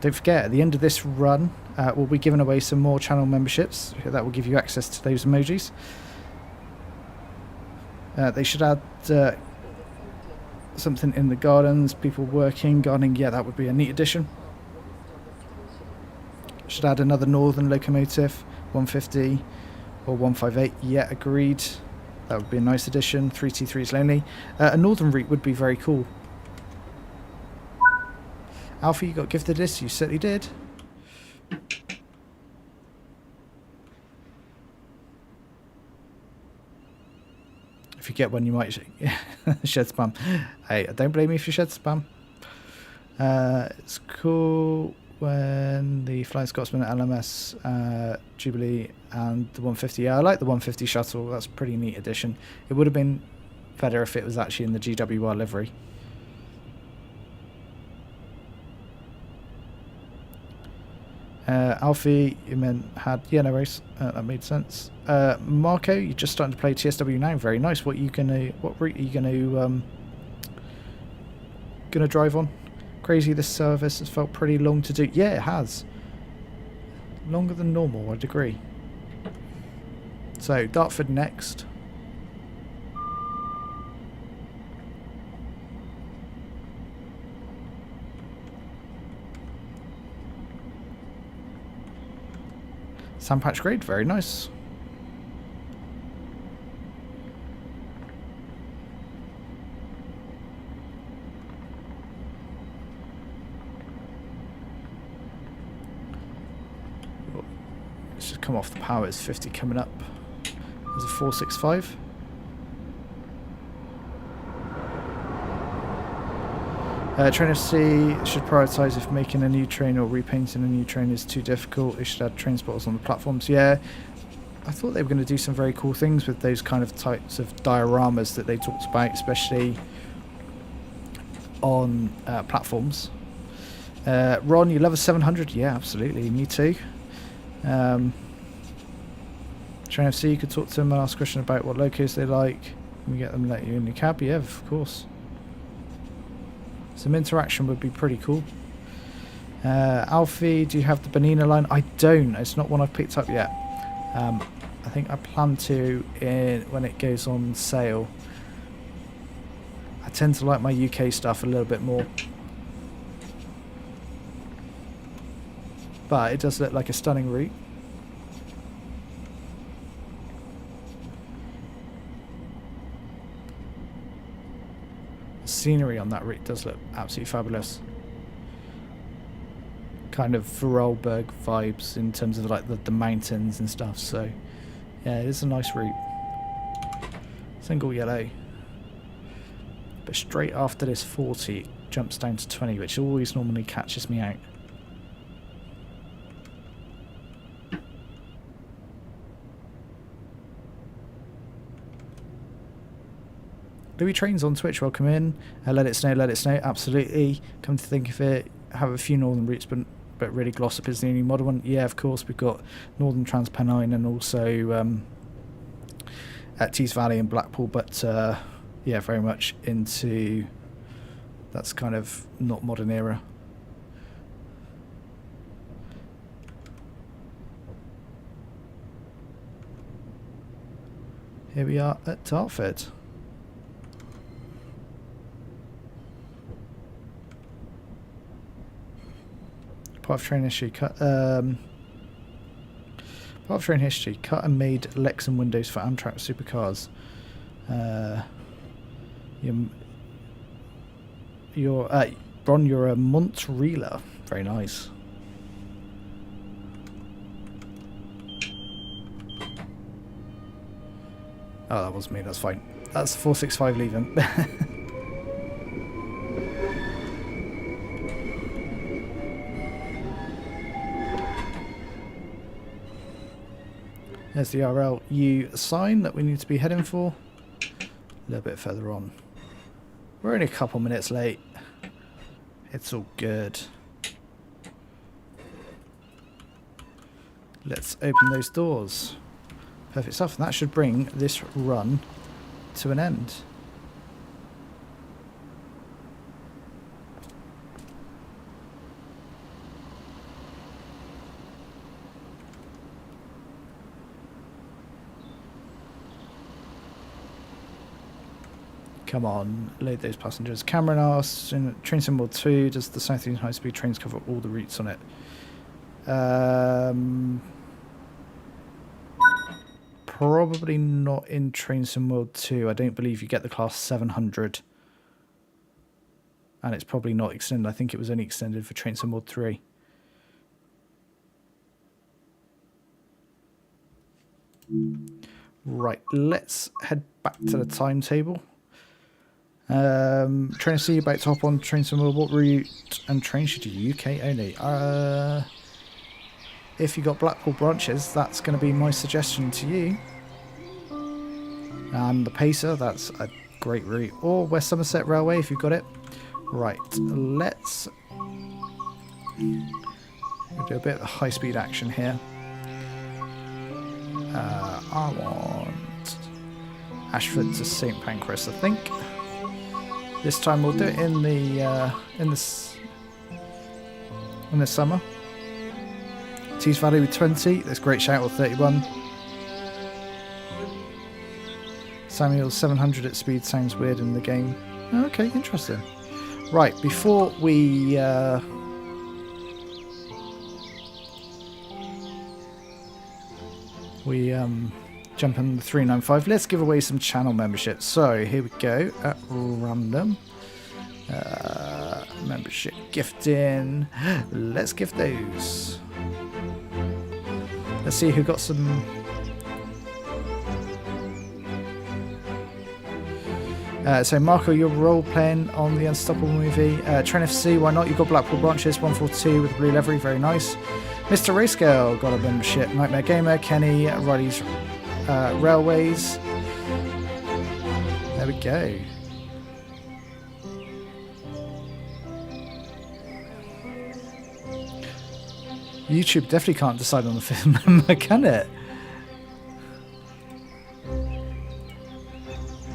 Don't forget, at the end of this run, we'll be giving away some more channel memberships. That will give you access to those emojis. They should add something in the gardens. People working, gardening. Yeah, that would be a neat addition. Should add another northern locomotive, 150 or 158. Yeah, agreed. That would be a nice addition. 3T3 is lonely. A northern route would be very cool. Alfie, you got gifted this. You certainly did. If you get one, you might shed spam. Hey, don't blame me if you shed spam. It's cool when the Flying Scotsman LMS Jubilee and the 150. Yeah, I like the 150 shuttle. That's a pretty neat addition. It would have been better if it was actually in the GWR livery. Alfie, you meant had... Yeah, no worries. That made sense. Marco, you're just starting to play TSW now. Very nice. What route are you gonna drive on? Crazy, this service has felt pretty long to do. Yeah, it has. Longer than normal, I'd agree. So, Dartford next. Sandpatch grade, very nice. Let's just come off the power. It's 50 coming up. There's a 465. Trainer C should prioritise if making a new train or repainting a new train is too difficult. It should add train spotters on the platforms. Yeah, I thought they were going to do some very cool things with those kind of types of dioramas that they talked about, especially on platforms. Ron, you love a 700? Yeah, absolutely. Me too. Trainer C, you could talk to them and ask a question about what locos they like. Can we get them to let you in the cab? Yeah, of course. Some interaction would be pretty cool. Alfie, do you have the Bonina line? I don't. It's not one I've picked up yet. I think I plan to when it goes on sale. I tend to like my UK stuff a little bit more. But it does look like a stunning route. Scenery on that route does look absolutely fabulous. Kind of Vorarlberg vibes in terms of like the mountains and stuff. So yeah, it is a nice route. Single yellow. But straight after this 40 it jumps down to 20, which always normally catches me out. Louis Trains on Twitch, welcome in. Let it snow, absolutely. Come to think of it, have a few northern routes, but really Glossop is the only modern one. Yeah, of course, we've got Northern Transpennine and also at Tees Valley and Blackpool, but yeah, very much into, that's kind of not modern era. Here we are at Dartford. Part of train history. Part of train history. Cut and made Lexan windows for Amtrak supercars. Bron, you're a Montrealer. Very nice. Oh, that was me. That's fine. That's 465 leaving. There's the RLU sign that we need to be heading for. A little bit further on. We're only a couple minutes late. It's all good. Let's open those doors. Perfect stuff. And that should bring this run to an end. Come on, load those passengers. Cameron asks, in train symbol 2, does the Southeastern high-speed trains cover all the routes on it? Probably not in train symbol 2. I don't believe you get the class 700. And it's probably not extended. I think it was only extended for train symbol 3. Right, let's head back to the timetable. Train to see about to hop on train symbol. What route and train should do? UK only. If you got Blackpool branches, that's going to be my suggestion to you. And the Pacer, that's a great route. Or West Somerset Railway if you've got it. Right, let's do a bit of high-speed action here. I want Ashford to St Pancras, I think. This time we'll do it in the summer. Tees Valley with 20. That's a great shout with 31. Samuel's 700 at speed sounds weird in the game. Okay, interesting. Right, before we jump in the 395, let's give away some channel memberships. So here we go at random. Membership gifting. Let's gift those. Let's see who got some. So Marco, you're role playing on the Unstoppable movie. Train FC, why not? You've got Blackpool branches, 142 with the blue livery, very nice. Mr. Rayscale got a membership. Nightmare Gamer, Kenny, Riley's Railways. There we go. YouTube definitely can't decide on the fifth member, can it?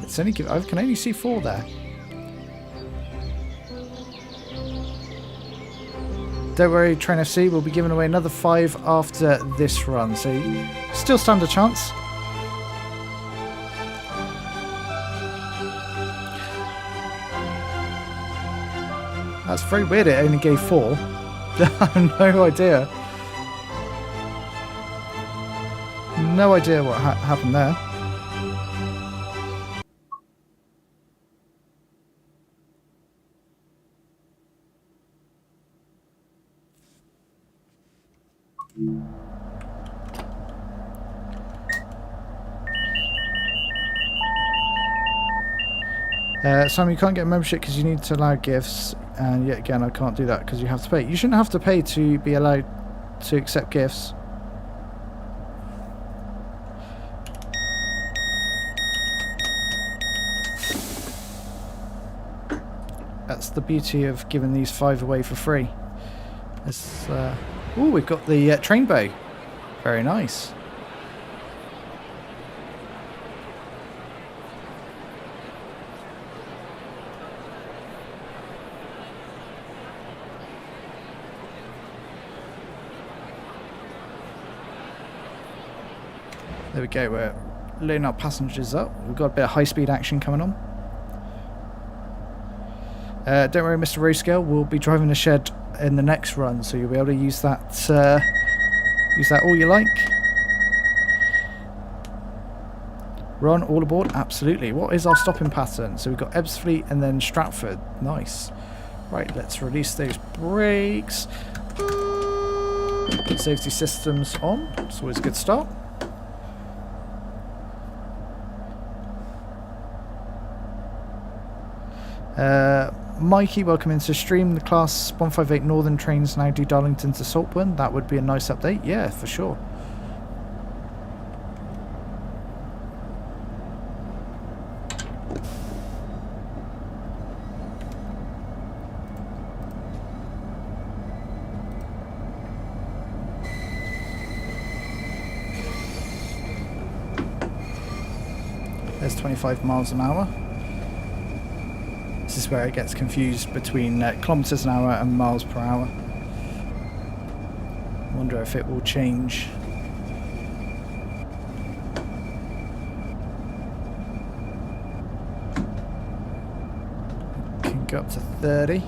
It's only I can only see 4 there. Don't worry, Train FC will be giving away another 5 after this run, so you still stand a chance. That's very weird, it only gave 4. I have no idea. No idea what happened there. Sam, you can't get a membership because you need to allow gifts, and yet again I can't do that because you have to pay. You shouldn't have to pay to be allowed to accept gifts. the beauty of giving these 5 away for free. Oh, we've got the train bow. Very nice. There we go, we're loading our passengers up. We've got a bit of high-speed action coming on. Don't worry, Mr. Roscale, we'll be driving the shed in the next run, so you'll be able to use that all you like. Ron, all aboard? Absolutely. What is our stopping pattern? So we've got Ebbsfleet and then Stratford. Nice. Right, let's release those brakes. Safety systems on. It's always a good start. Mikey, welcome into the stream. The class 158 Northern trains now do Darlington to Saltburn. That would be a nice update. Yeah, for sure. There's 25 miles an hour. This is where it gets confused between kilometers an hour and miles per hour. I wonder if it will change. Can go up to 30.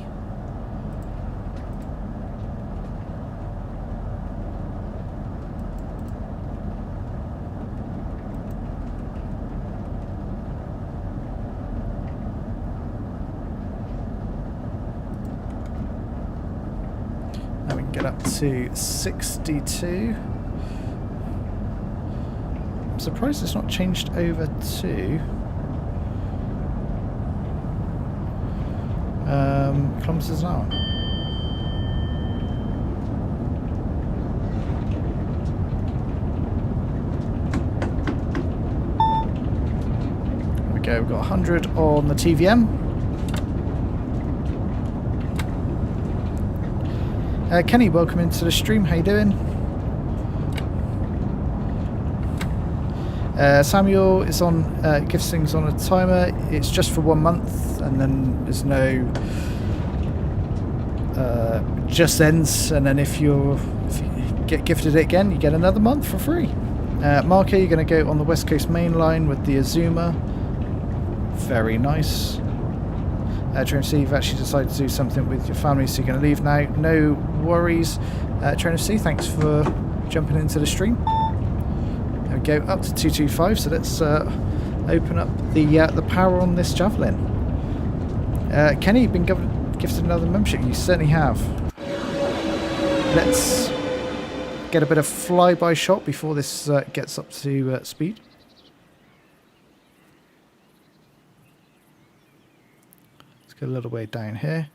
Get up to 62. I'm surprised it's not changed over to kilometers an hour. There we go, we've got 100 on the TVM. Kenny, welcome into the stream. How you doing? Samuel is on gift things on a timer. It's just for 1 month, and then there's no just ends. And then if you get gifted it again, you get another month for free. Marco, you're going to go on the West Coast Main Line with the Azuma. Very nice. Trainer C, you've actually decided to do something with your family, so you're going to leave now. No worries. Trainer C, thanks for jumping into the stream. There we go, up to 225, so let's open up the power on this Javelin. Kenny, you've been gifted another membership. You certainly have. Let's get a bit of flyby shot before this gets up to speed. A little way down here.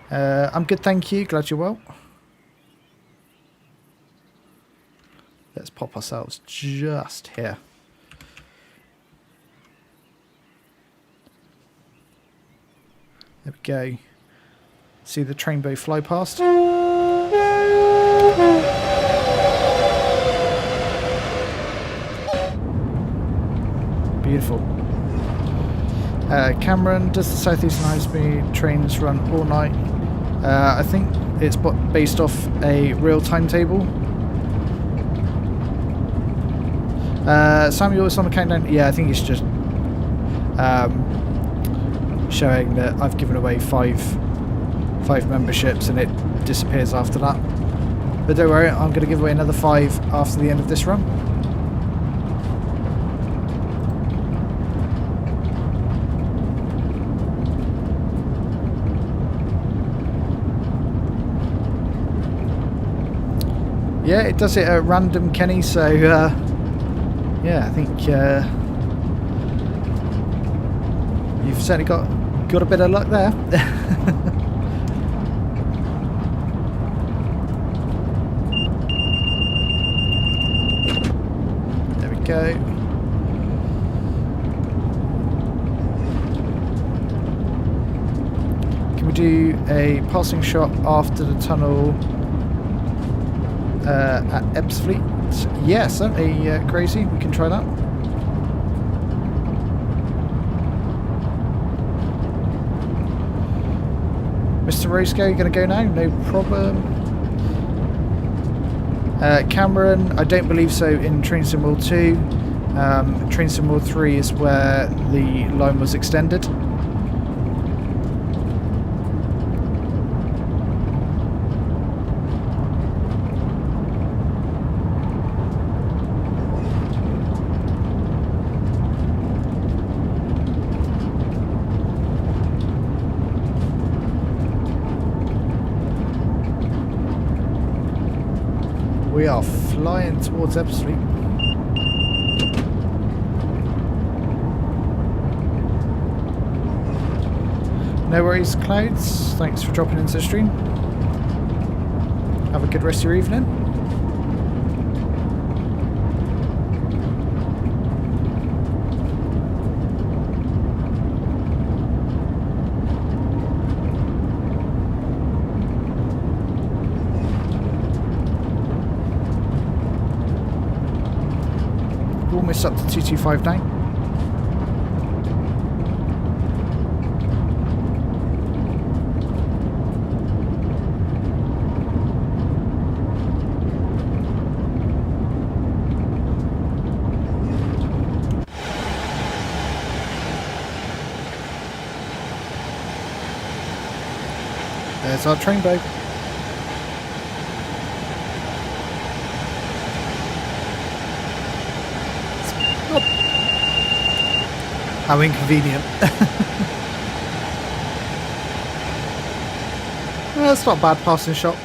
I'm good, thank you. Glad you're well. Let's pop ourselves just here. There we go. See the train bow fly past? Beautiful. Cameron, does the Southeastern high-speed trains run all night? I think it's based off a real timetable. Samuel is on the countdown. Yeah, I think it's just showing that I've given away five memberships and it disappears after that. But don't worry, I'm going to give away another 5 after the end of this run. Yeah, it does it at random, Kenny, so yeah, I think you've certainly got a bit of luck there. There we go. Can we do a passing shot after the tunnel at Ebbsfleet? Yeah, certainly, Crazy. We can try that. Mr. Roscoe, you going to go now? No problem. Cameron, I don't believe so in Train Sim World 2. Train Sim World 3 is where the line was extended. We are flying towards Ebbsfleet. No worries, Clouds. Thanks for dropping into the stream. Have a good rest of your evening. Almost up to 2259. There's our train boat. How inconvenient. Well, that's not a bad passing shot.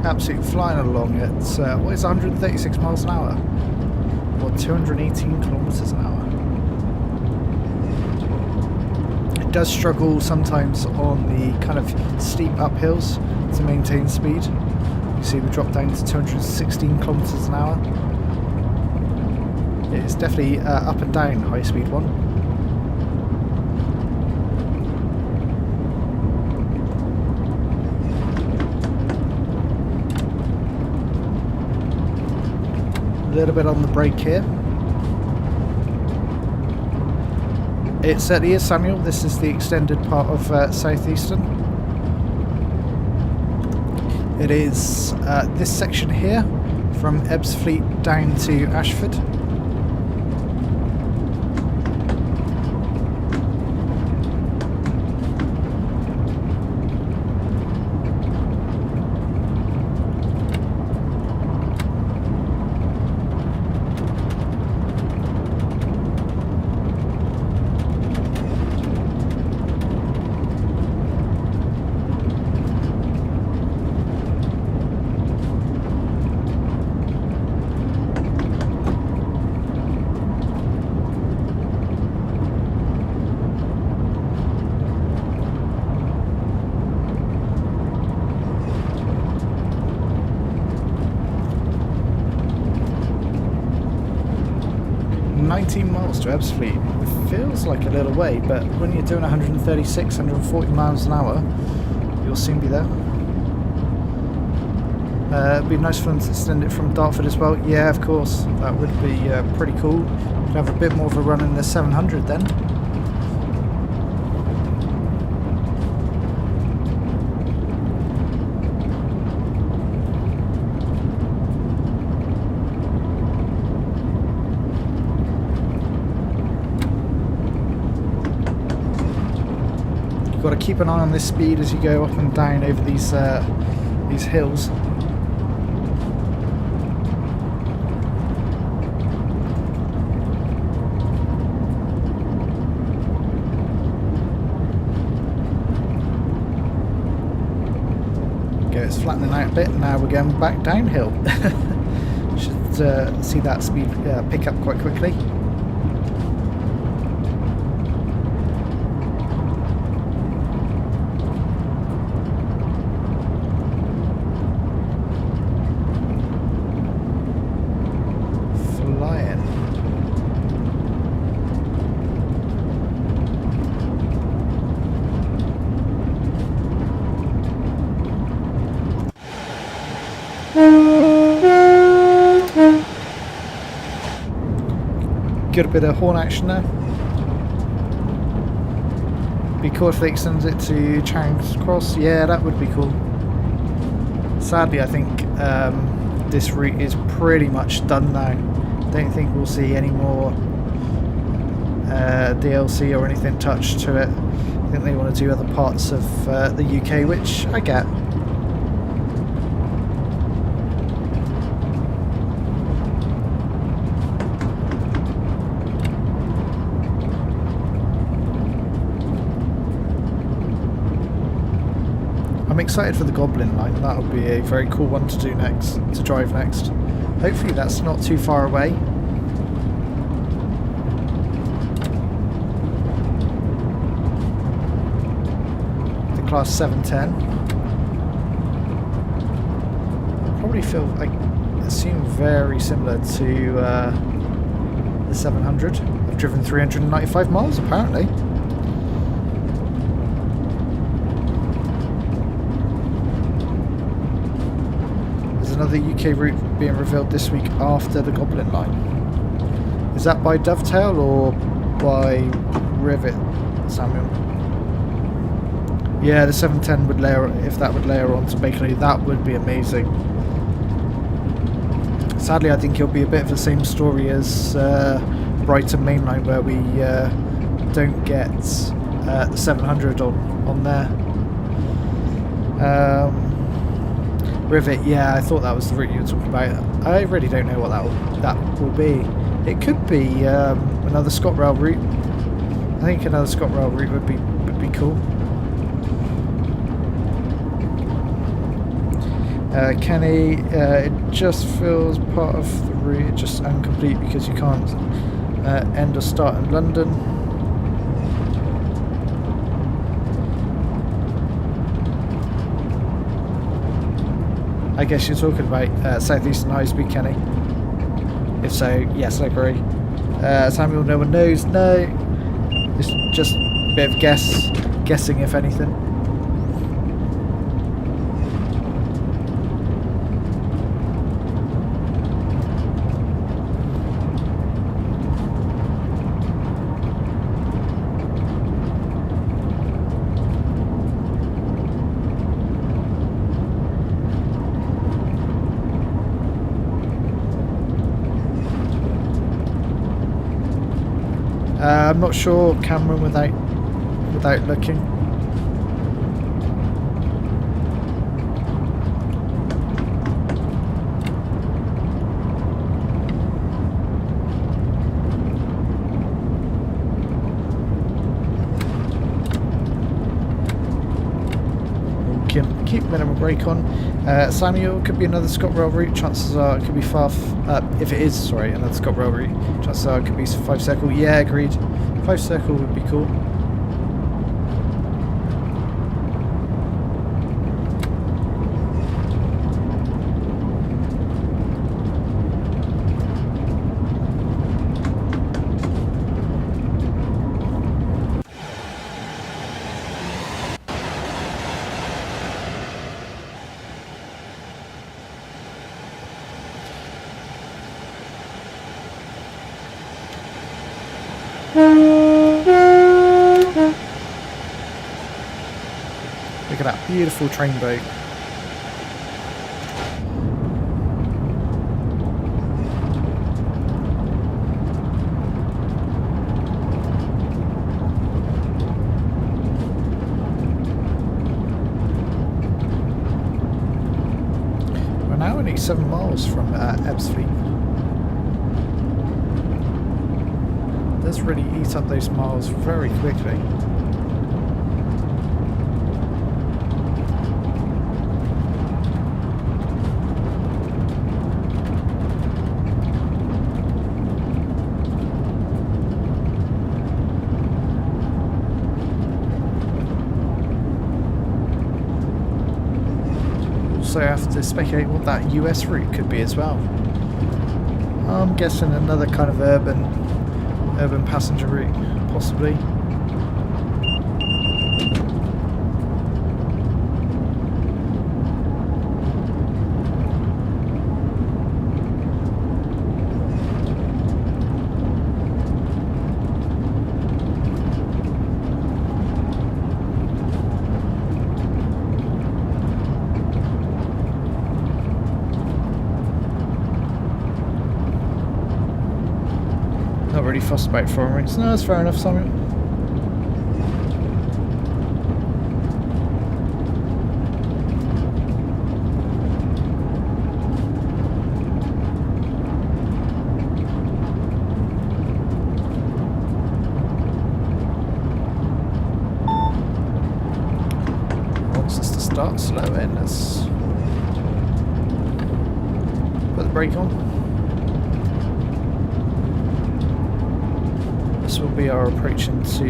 Absolutely flying along at, what is 136 miles an hour? Or 218 kilometers an hour. Does struggle sometimes on the kind of steep uphills to maintain speed. You see we dropped down to 216 kilometers an hour. It's definitely up and down high speed one. A little bit on the brake here. It certainly is, Samuel. This is the extended part of Southeastern. It is this section here from Ebbsfleet down to Ashford. To Ebbsfleet. It feels like a little way, but when you're doing 136, 140 miles an hour, you'll soon be there. It'd be nice for them to extend it from Dartford as well. Yeah, of course, that would be pretty cool. Could have a bit more of a run in the 700 then. Got to keep an eye on this speed as you go up and down over these hills. Okay, it's flattening out a bit. Now we're going back downhill. Should see that speed pick up quite quickly. Get a bit of horn action there. Be cool if they extended it to Charing's Cross. Yeah, that would be cool. Sadly, I think this route is pretty much done now. Don't think we'll see any more DLC or anything touched to it. I think they want to do other parts of the UK, which I get. I'm excited for the Goblin line. That would be a very cool one to do next, to drive next. Hopefully that's not too far away. The Class 710. Probably feel, I assume, very similar to the 700. I've driven 395 miles apparently. Another UK route being revealed this week after the Goblin line. Is that by Dovetail or by Rivet, Samuel? Yeah, the 710 would layer, if that would layer onto Bakerloo, that would be amazing. Sadly, I think it'll be a bit of the same story as Brighton Mainline, where we don't get the 700 on there. Rivet, yeah, I thought that was the route you were talking about. I really don't know what that will be. It could be another ScotRail route. I think another ScotRail route would be cool. Kenny, it just feels part of the route, just incomplete because you can't end or start in London. I guess you're talking about Southeastern High Speed, Kenny. If so, yes, I agree. Samuel, no one knows. No, it's just a bit of guessing, if anything. I'm not sure, Cameron, without looking. Keep minimum brake on. Samuel, could be another ScotRail route. Chances are it could be if it is, sorry, another ScotRail route. Chances are it could be 5 circle. Yeah, agreed. 5 circle would be cool. Look at that beautiful train boat. We're now only 7 miles from Ebbsfleet. It does really eat up those miles very quickly. Also have to speculate what that US route could be as well. I'm guessing another kind of urban passenger route, possibly. really fussed about foreign rates. No, that's fair enough, Samuel. Wants us to start slow in. Let's put the brake on. This will be our approach into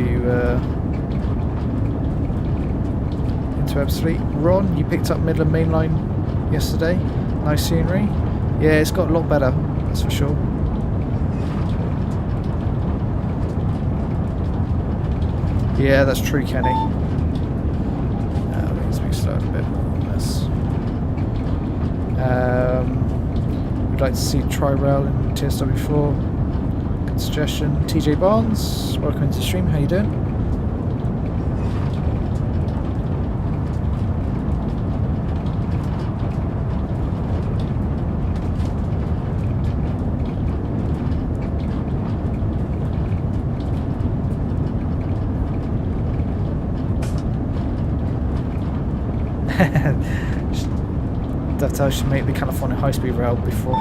Ebbsfleet. Ron, you picked up Midland Main Line yesterday. Nice scenery. Yeah, it's got a lot better, that's for sure. Yeah, that's true, Kenny. Needs to be slowed a bit more on this. We'd like to see Tri-Rail in TSW4. Good suggestion. TJ Barnes, welcome into the stream. How you doing? Dovetail should make the California high-speed rail before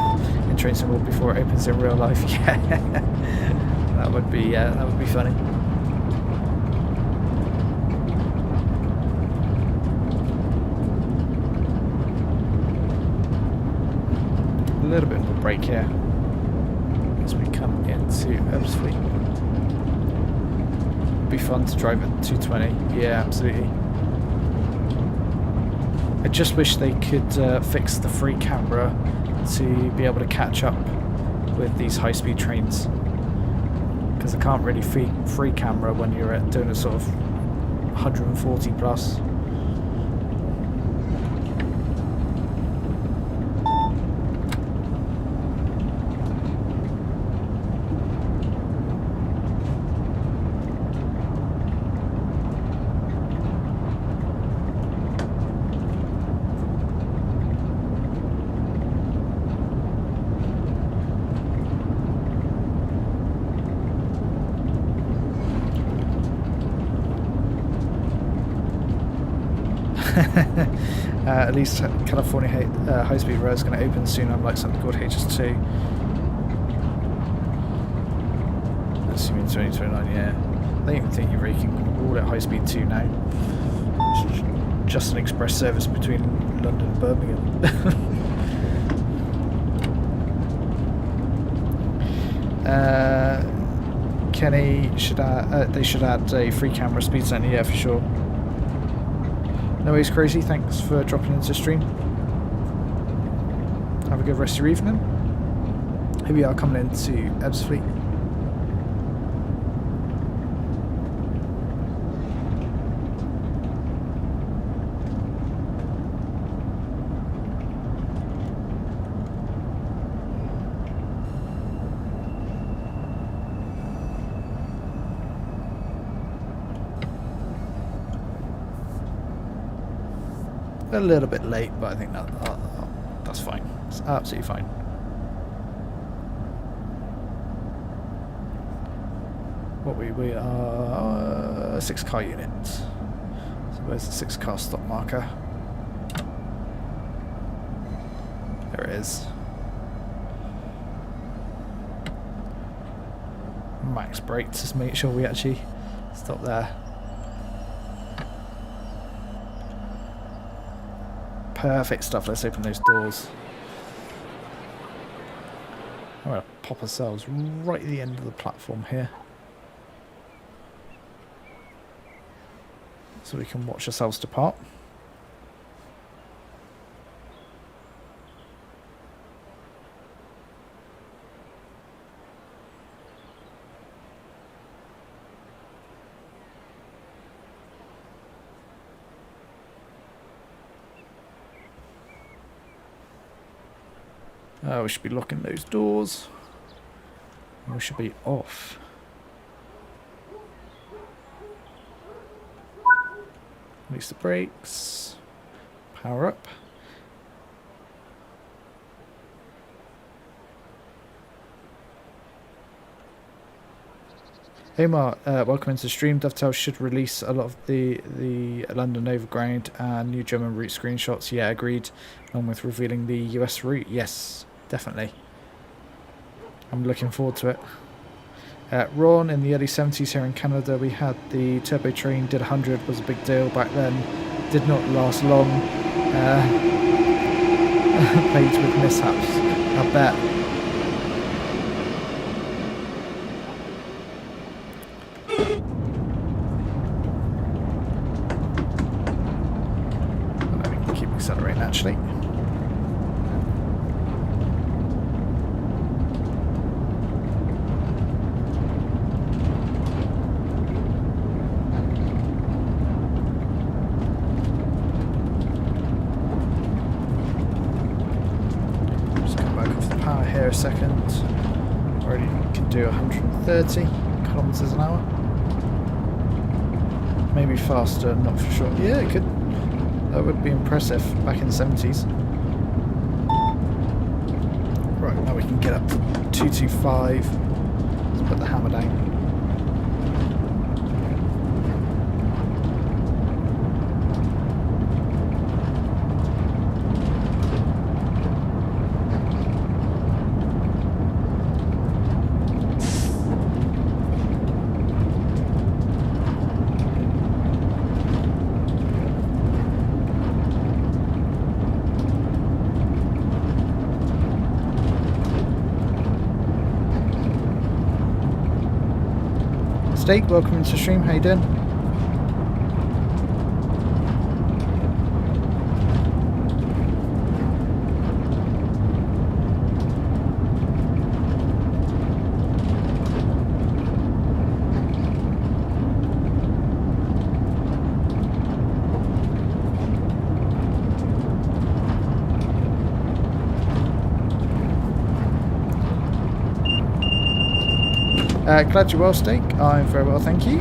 in train symbol before it opens in real life. Yeah, that would be funny. A little bit of a break here as we come into Ebbsfleet. Be fun to drive at 220. Yeah, absolutely. I just wish they could fix the free camera to be able to catch up with these high-speed trains, because I can't really free camera when you're doing a sort of 140 plus. At least California high-speed rail is going to open soon, unlike something called HS2. Assuming 2029, yeah. I don't even think you're raking all at high-speed 2 now. It's just an express service between London and Birmingham. Kenny should add, they should add a free camera speed center, yeah, for sure. No worries, Crazy. Thanks for dropping into the stream. Have a good rest of your evening. Here we are coming into Ebbsfleet. A little bit late, but I think that's fine. It's absolutely fine. What we are 6 car units. So where's the 6 car stop marker? There it is. Max brake to make sure we actually stop there. Perfect stuff. Let's open those doors. I'm going to pop ourselves right at the end of the platform here, so we can watch ourselves depart. We should be locking those doors. We should be off. Release the brakes. Power up. Omar, welcome into the stream. Dovetail should release a lot of the London Overground and new German route screenshots. Yeah, agreed. Along with revealing the US route. Yes, definitely. I'm looking forward to it. Ron, in the early 70s here in Canada, we had the turbo train, did 100, was a big deal back then. Did not last long. Plagued with mishaps, I bet. Well, we can keep accelerating actually. A second. Already can do 130 kilometers an hour. Maybe faster, not for sure. Yeah, it could. That would be impressive back in the 70s. Right, now we can get up to 225. Let's put the hammer down. Steak, welcome into the stream, how you doing? Glad you're well, Steak. I'm very well, thank you.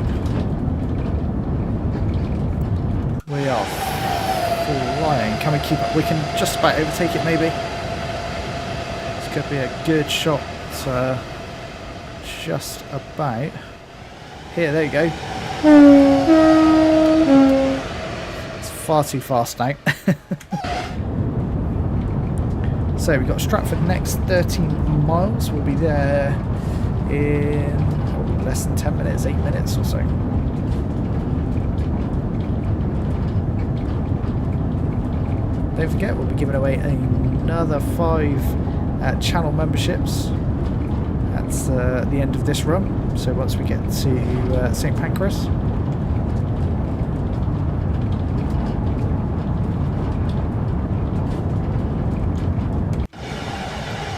We are flying. Can we keep up? We can just about overtake it, maybe. It's going to be a good shot. Just about. Here, there you go. It's far too fast now. So we've got Stratford next, 13 miles. We'll be there in less than 10 minutes, 8 minutes or so. Don't forget, we'll be giving away another 5 channel memberships at the end of this run. So once we get to St Pancras.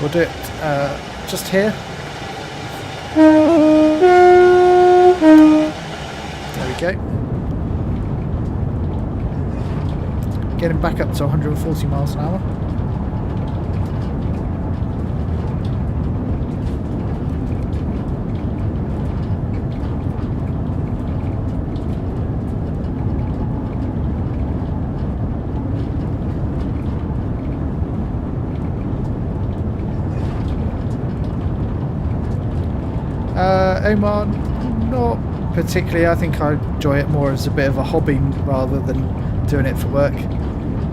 We'll do it just here. There we go. Getting back up to 140 miles an hour. Omar, not particularly. I think I enjoy it more as a bit of a hobby rather than doing it for work.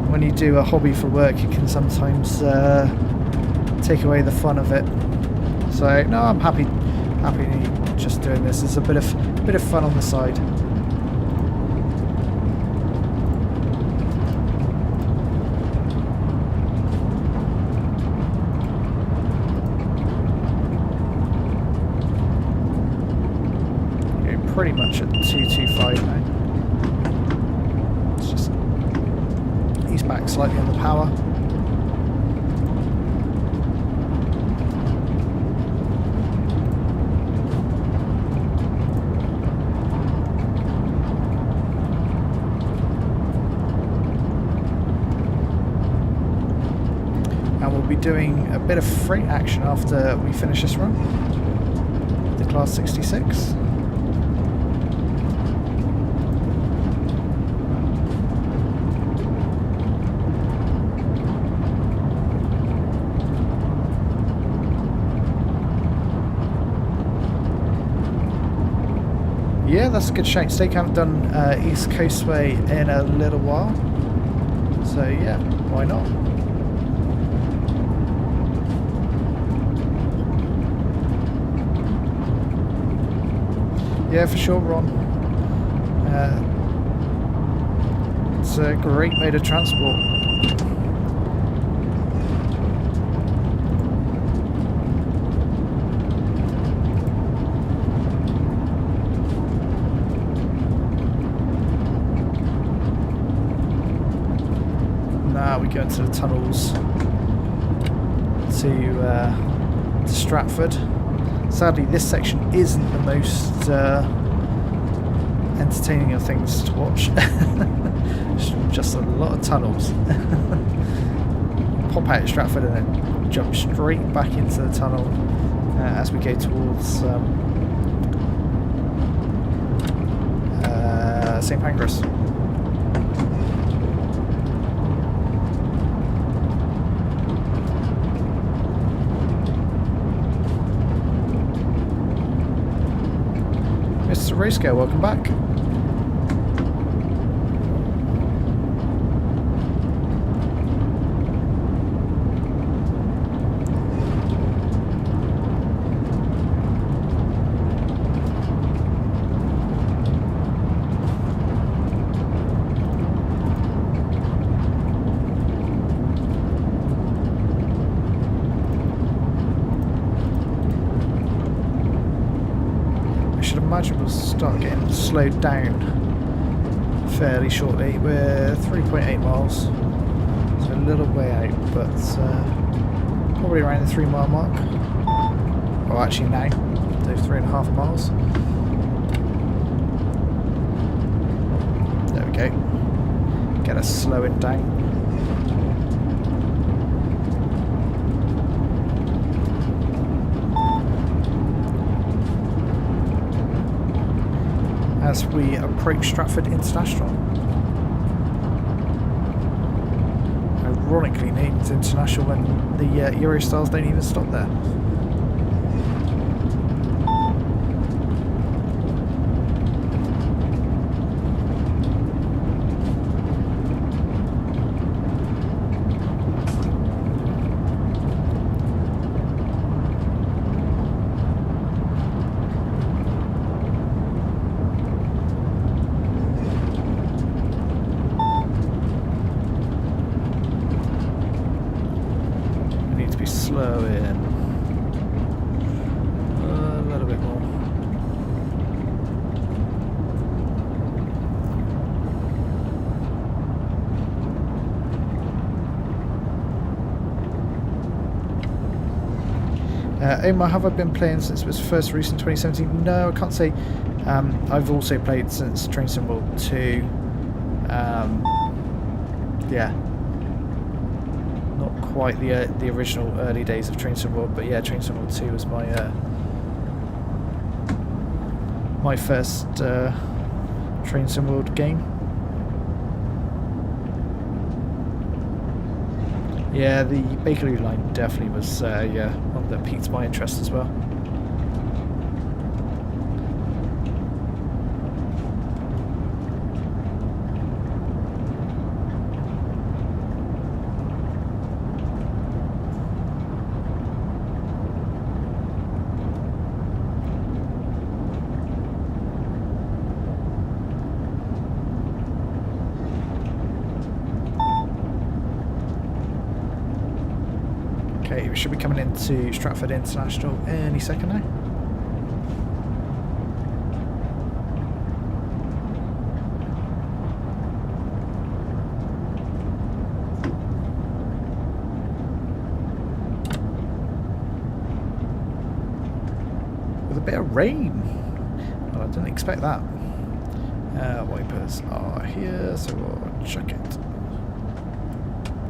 When you do a hobby for work, it can sometimes take away the fun of it. So no, I'm happy just doing this. It's a bit of fun on the side. Pretty much at 225 now. Let's just ease back slightly on the power. And we'll be doing a bit of freight action after we finish this run. The Class 66. Yeah, that's a good shout. Steak, haven't done East Coastway in a little while. So yeah, why not? Yeah, for sure, Ron. It's a great mode of transport. Now we go into the tunnels to Stratford. Sadly, this section isn't the most entertaining of things to watch. Just a lot of tunnels. Pop out of Stratford and then jump straight back into the tunnel as we go towards St Pancras. Mr. Roscoe, welcome back. Imagine we'll start getting slowed down fairly shortly. We're 3.8 miles, so a little way out, but probably around the 3 mile mark. Well, actually now, those 3.5 miles. There we go. Get us slowing down. As we approach Stratford International. Ironically named International when the Eurostars don't even stop there. Slow in a little bit more. Omar, have I been playing since it was first released in 2017? No, I can't say. I've also played since Train Sim World 2. Yeah. Quite the original early days of Train Sim World, but yeah, Train Sim World 2 was my my first Train Sim World game. Yeah, the Bakerloo line definitely was yeah, one that piqued my interest as well. Okay, we should be coming into Stratford International any second now. With a bit of rain. Well, I didn't expect that. Wipers are here, so we'll check it.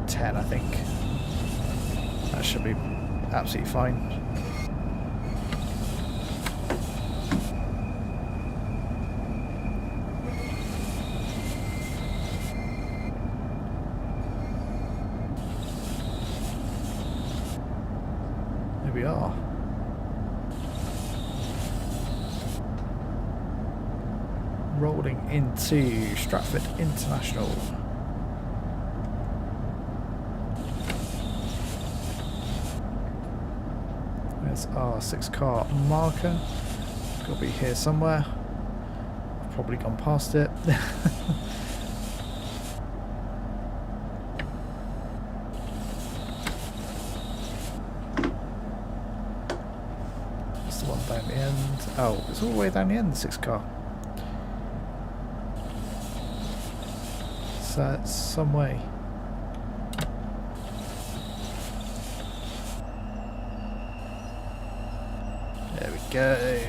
10, I think. That should be absolutely fine. There we are. rolling into Stratford International. There's our 6-car marker. It's got to be here somewhere. I've probably gone past it. That's the one down the end. Oh, it's all the way down the end, the 6-car. So it's some way. There we go.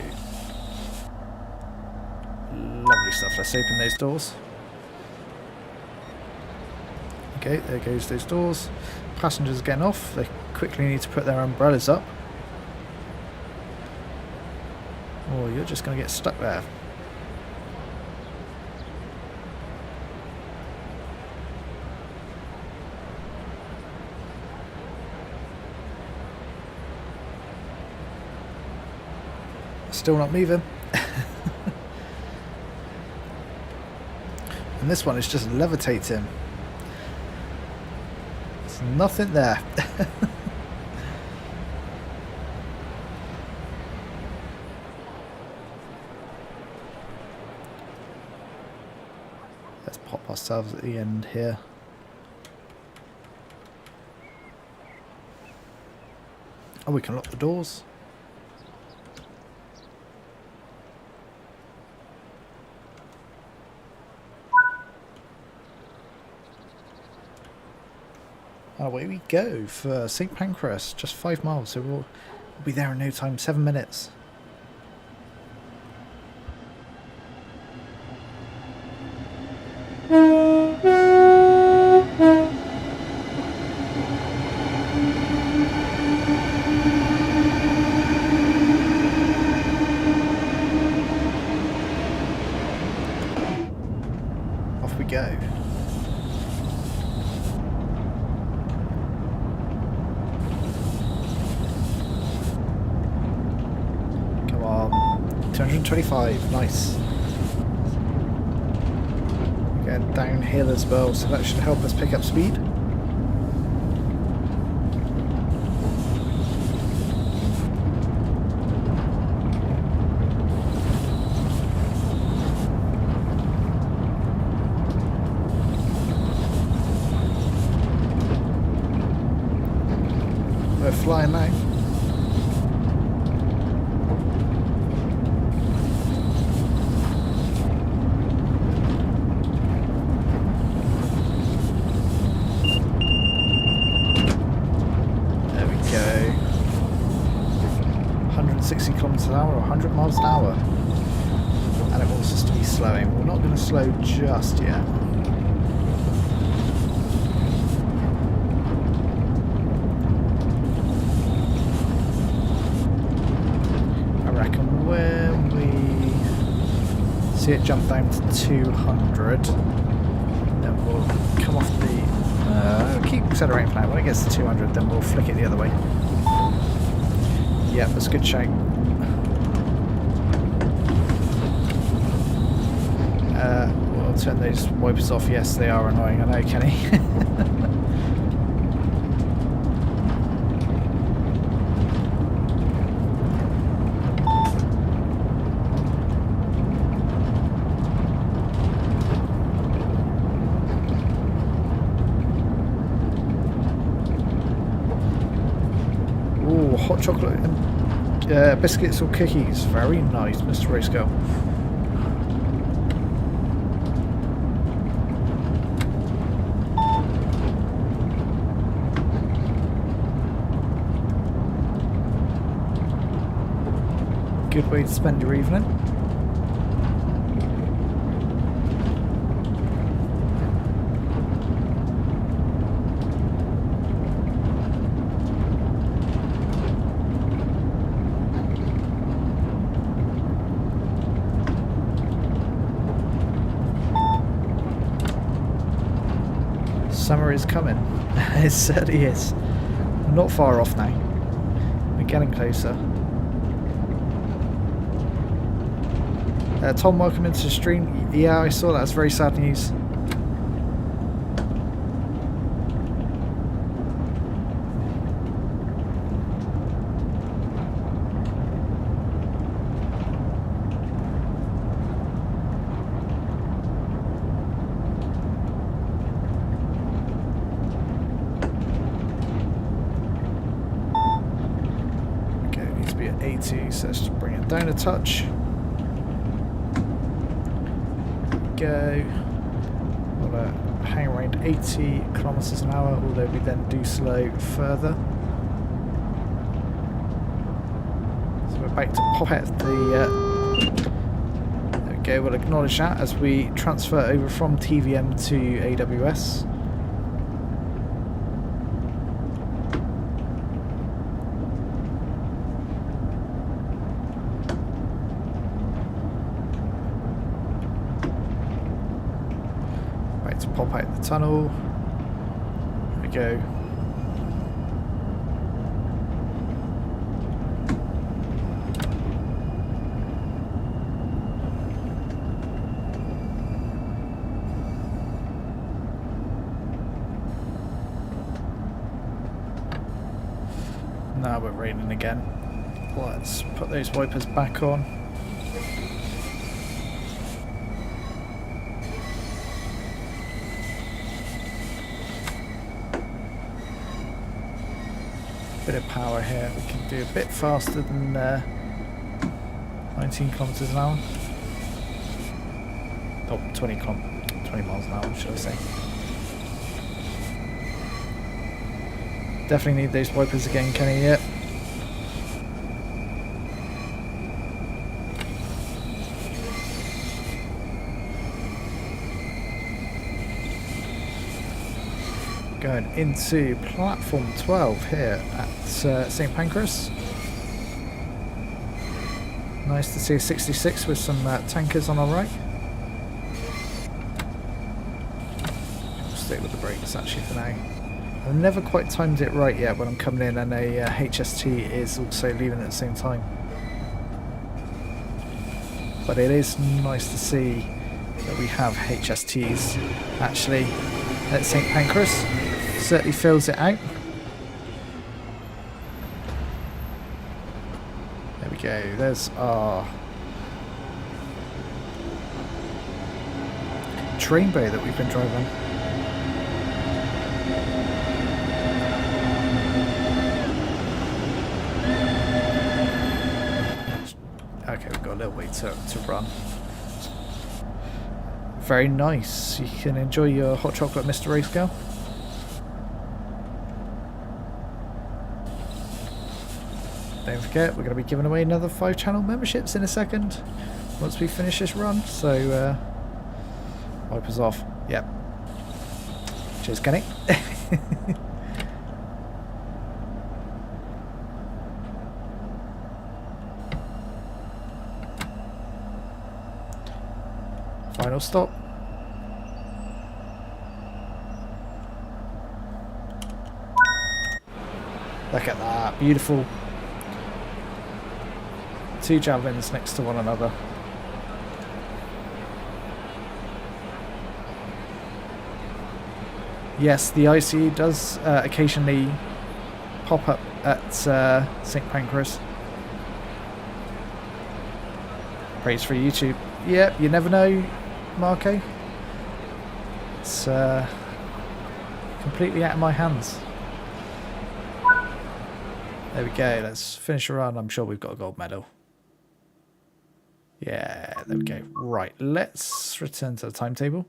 Lovely stuff. Let's open those doors. Okay, there goes those doors. Passengers are getting off. They quickly need to put their umbrellas up. Or you're just going to get stuck there. Still not moving. And this one is just levitating. There's nothing there. Let's pop ourselves at the end here. Oh, we can lock the doors. Away we go for St. Pancras, just 5 miles, so we'll be there in no time, 7 minutes. Off we go. Come on, 225, nice. Getting downhill as well, so that should help us pick up speed. We're flying now. There we go. 160 kilometers an hour or 100 miles an hour. And it wants us to be slowing. We're not going to slow just yet. When we see it jump down to 200, then we'll come off the keep accelerating plan. When it gets to 200, then we'll flick it the other way. Yep, that's a good shape. We'll turn those wipers off. Yes, they are annoying, I know, Kenny. Hot chocolate and biscuits or cookies. Very nice, Mr. Roscoe. Good way to spend your evening. Summer is coming. It certainly is. Not far off now. We're getting closer. Tom, welcome into the stream. Yeah, I saw that. That's very sad news. Okay, it needs to be at 80, so let's just bring it down a touch. Go. We'll hang around 80 kilometers an hour, although we then do slow further. So we're about to pop out the. There we go. We'll acknowledge that as we transfer over from TVM to AWS. To pop out the tunnel. There we go. Now we're raining again. Let's put those wipers back on. Bit of power here. We can do a bit faster than 19 kilometers an hour. Oh, 20 miles an hour, should I say. Definitely need those wipers again, Kenny. Yep. Going into platform 12 here at St Pancras. Nice to see a 66 with some tankers on our right. We'll stick with the brakes actually for now. I've never quite timed it right yet when I'm coming in and a HST is also leaving at the same time. But it is nice to see that we have HSTs actually at St Pancras. Certainly fills it out. There we go. There's our train bay that we've been driving. Okay, we've got a little way to run. Very nice. You can enjoy your hot chocolate, Mr. Race Girl. Don't forget, we're going to be giving away another 5 channel memberships in a second once we finish this run. So, wipers off. Yep. Cheers, Kenny. Final stop. Look at that. Beautiful. 2 javelins next to one another. Yes, the ICE does occasionally pop up at St Pancras. Praise for YouTube. Yep, you never know, Marco. It's completely out of my hands. There we go. Let's finish a run. I'm sure we've got a gold medal. Yeah, there we go. Right, let's return to the timetable.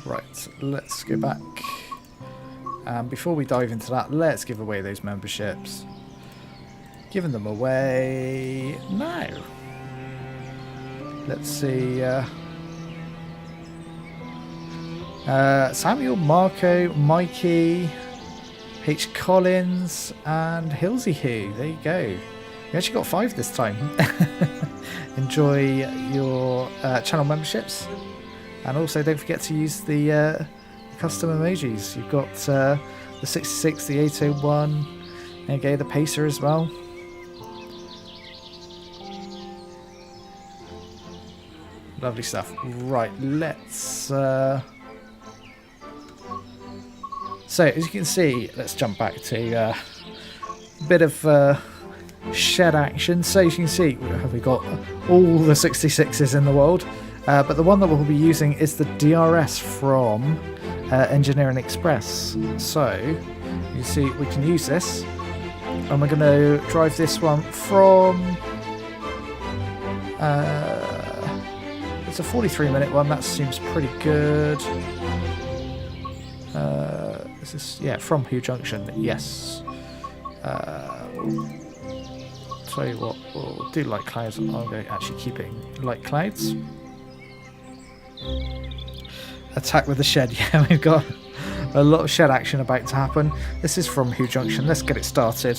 Right, let's go back. Before we dive into that, let's give away those memberships. Giving them away now. Let's see. Samuel, Marco, Mikey, H. Collins, and Hilsey Who. There you go. We actually got 5 this time. enjoy your channel memberships. And also don't forget to use the custom emojis. You've got the 66, the 801, and the Pacer as well. Lovely stuff. Right, let's... So, as you can see, let's jump back to a bit of shed action. So you can see, we've got all the 66s in the world, but the one that we'll be using is the DRS from Engineering Express. So, you see, we can use this, and we're going to drive this one from... it's a 43-minute one, that seems pretty good. Is this, yeah, from Hoo Junction, yes. Tell you what, we'll do light clouds, and I'm going to actually keeping light clouds. Attack with the shed, yeah, we've got a lot of shed action about to happen. This is from Hoo Junction, let's get it started.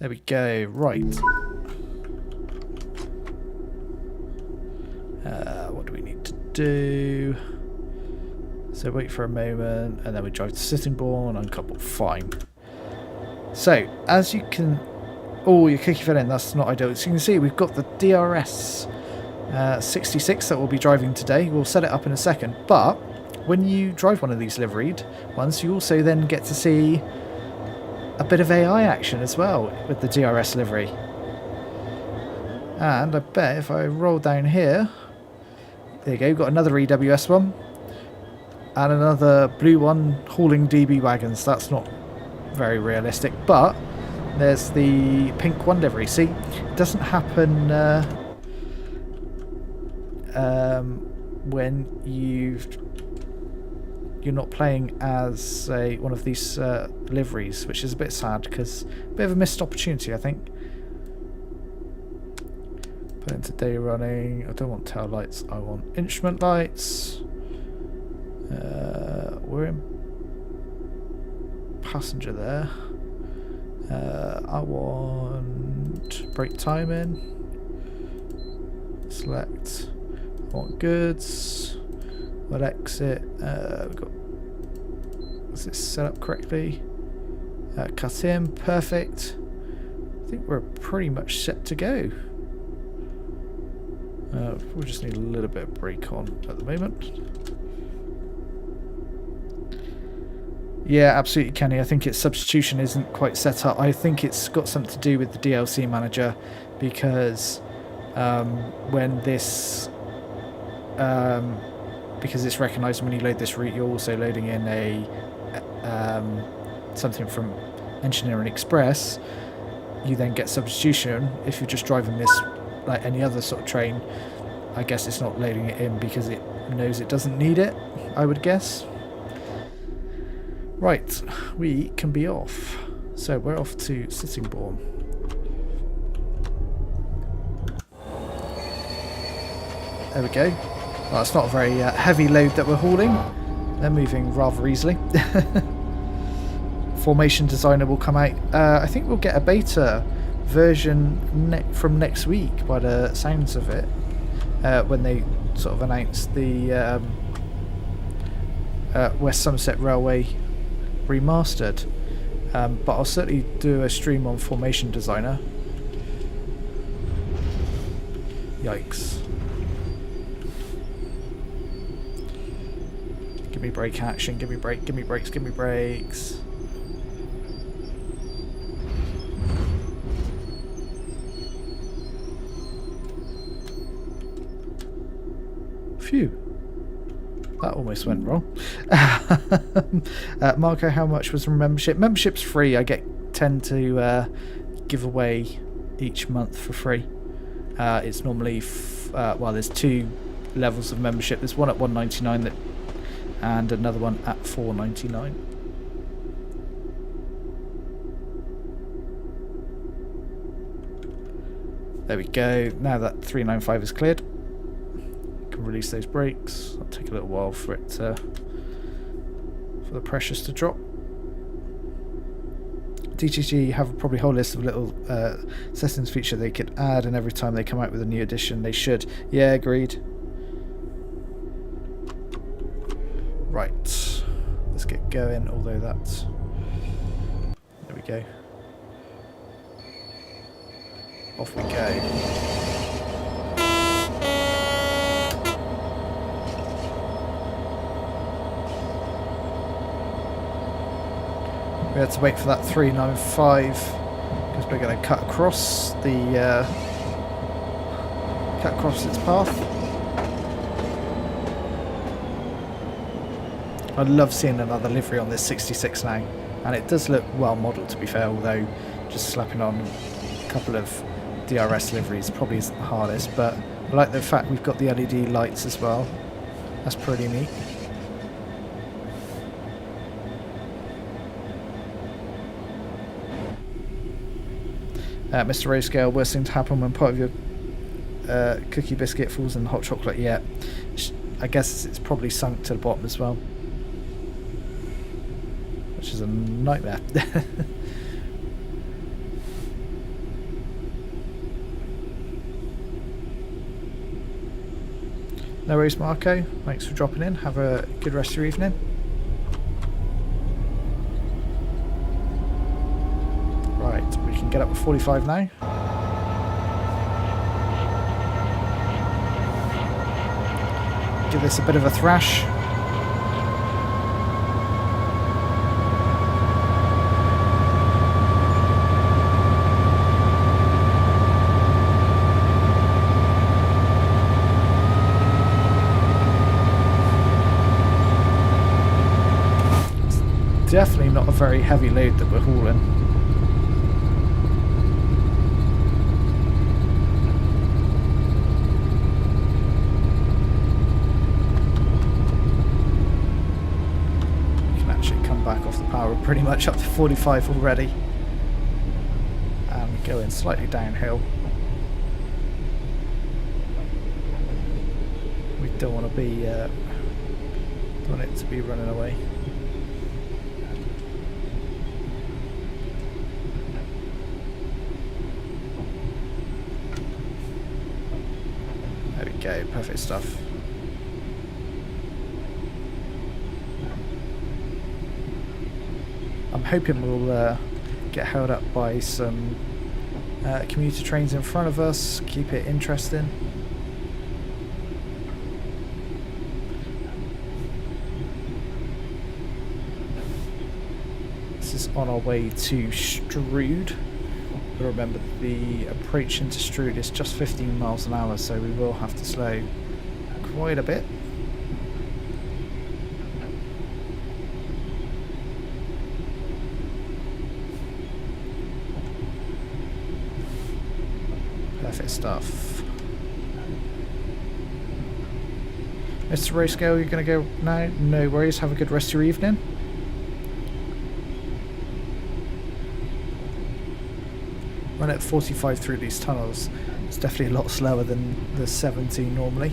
There we go, right. What do we need to do? So wait for a moment, and then we drive to Sittingbourne, uncouple, fine. So, as you can... Oh, your cookie fell in, that's not ideal. So you can see we've got the DRS 66 that we'll be driving today. We'll set it up in a second, but when you drive one of these liveried ones, you also then get to see a bit of AI action as well with the DRS livery. And I bet if I roll down here, there you go, got another EWS one and another blue one hauling DB wagons. That's not very realistic, but there's the pink one livery. See, it doesn't happen when you're not playing as one of these liveries, which is a bit sad, because a bit of a missed opportunity, I think. Put into day running. I don't want tail lights, I want instrument lights. We're in passenger there. I want brake timing. Select. I want goods. We'll exit. We've got... Is this set up correctly? Cut in. Perfect. I think we're pretty much set to go. We just need a little bit of brake on at the moment. Yeah, absolutely, Kenny. I think its substitution isn't quite set up. I think it's got something to do with the DLC manager, because when this... because it's recognised when you load this route, you're also loading in a something from Engineering Express. You then get substitution. If you're just driving this like any other sort of train, I guess it's not loading it in because it knows it doesn't need it, I would guess. Right, we can be off. So we're off to Sittingbourne. There we go. Well, it's not a very heavy load that we're hauling. They're moving rather easily. Formation Designer will come out. I think we'll get a beta version from next week, by the sounds of it, when they sort of announce the West Somerset Railway remastered. But I'll certainly do a stream on Formation Designer. Yikes. Give me brake action, give me brake, give me brakes, give me brakes. Phew. That almost went wrong. Marco, how much was from membership? Membership's free. I tend to give away each month for free. It's normally, well, there's two levels of membership. There's one at $1.99 and another one at $4.99. There we go. Now that 395 is cleared. can release those brakes. It'll take a little while for it for the pressures to drop. DTG have probably a whole list of little settings feature they could add, and every time they come out with a new edition they should. Yeah, agreed. Right, let's get going, although that's... There we go. Off we go. We had to wait for that 395 because we're going to cut across the its path. I love seeing another livery on this 66 now, and it does look well modelled, to be fair, although just slapping on a couple of DRS liveries probably isn't the hardest, but I like the fact we've got the LED lights as well. That's pretty neat. Mr. Roscale, worst thing to happen when part of your cookie biscuit falls in the hot chocolate. Yeah, I guess it's probably sunk to the bottom as well, which is a nightmare. No worries, Marco. Thanks for dropping in. Have a good rest of your evening. Get up to 45 now. Give this a bit of a thrash. It's definitely not a very heavy load that we're hauling. We're pretty much up to 45 already, and going slightly downhill. We don't want to be don't want it to be running away. There we go, perfect stuff. I'm hoping we'll get held up by some commuter trains in front of us, keep it interesting. This is on our way to Strood. But remember, the approach into Strood is just 15 miles an hour, so we will have to slow quite a bit. Perfect stuff. Mr. Rayscale, you're going to go now? No worries, have a good rest of your evening. Run at 45 through these tunnels. It's definitely a lot slower than the 70 normally.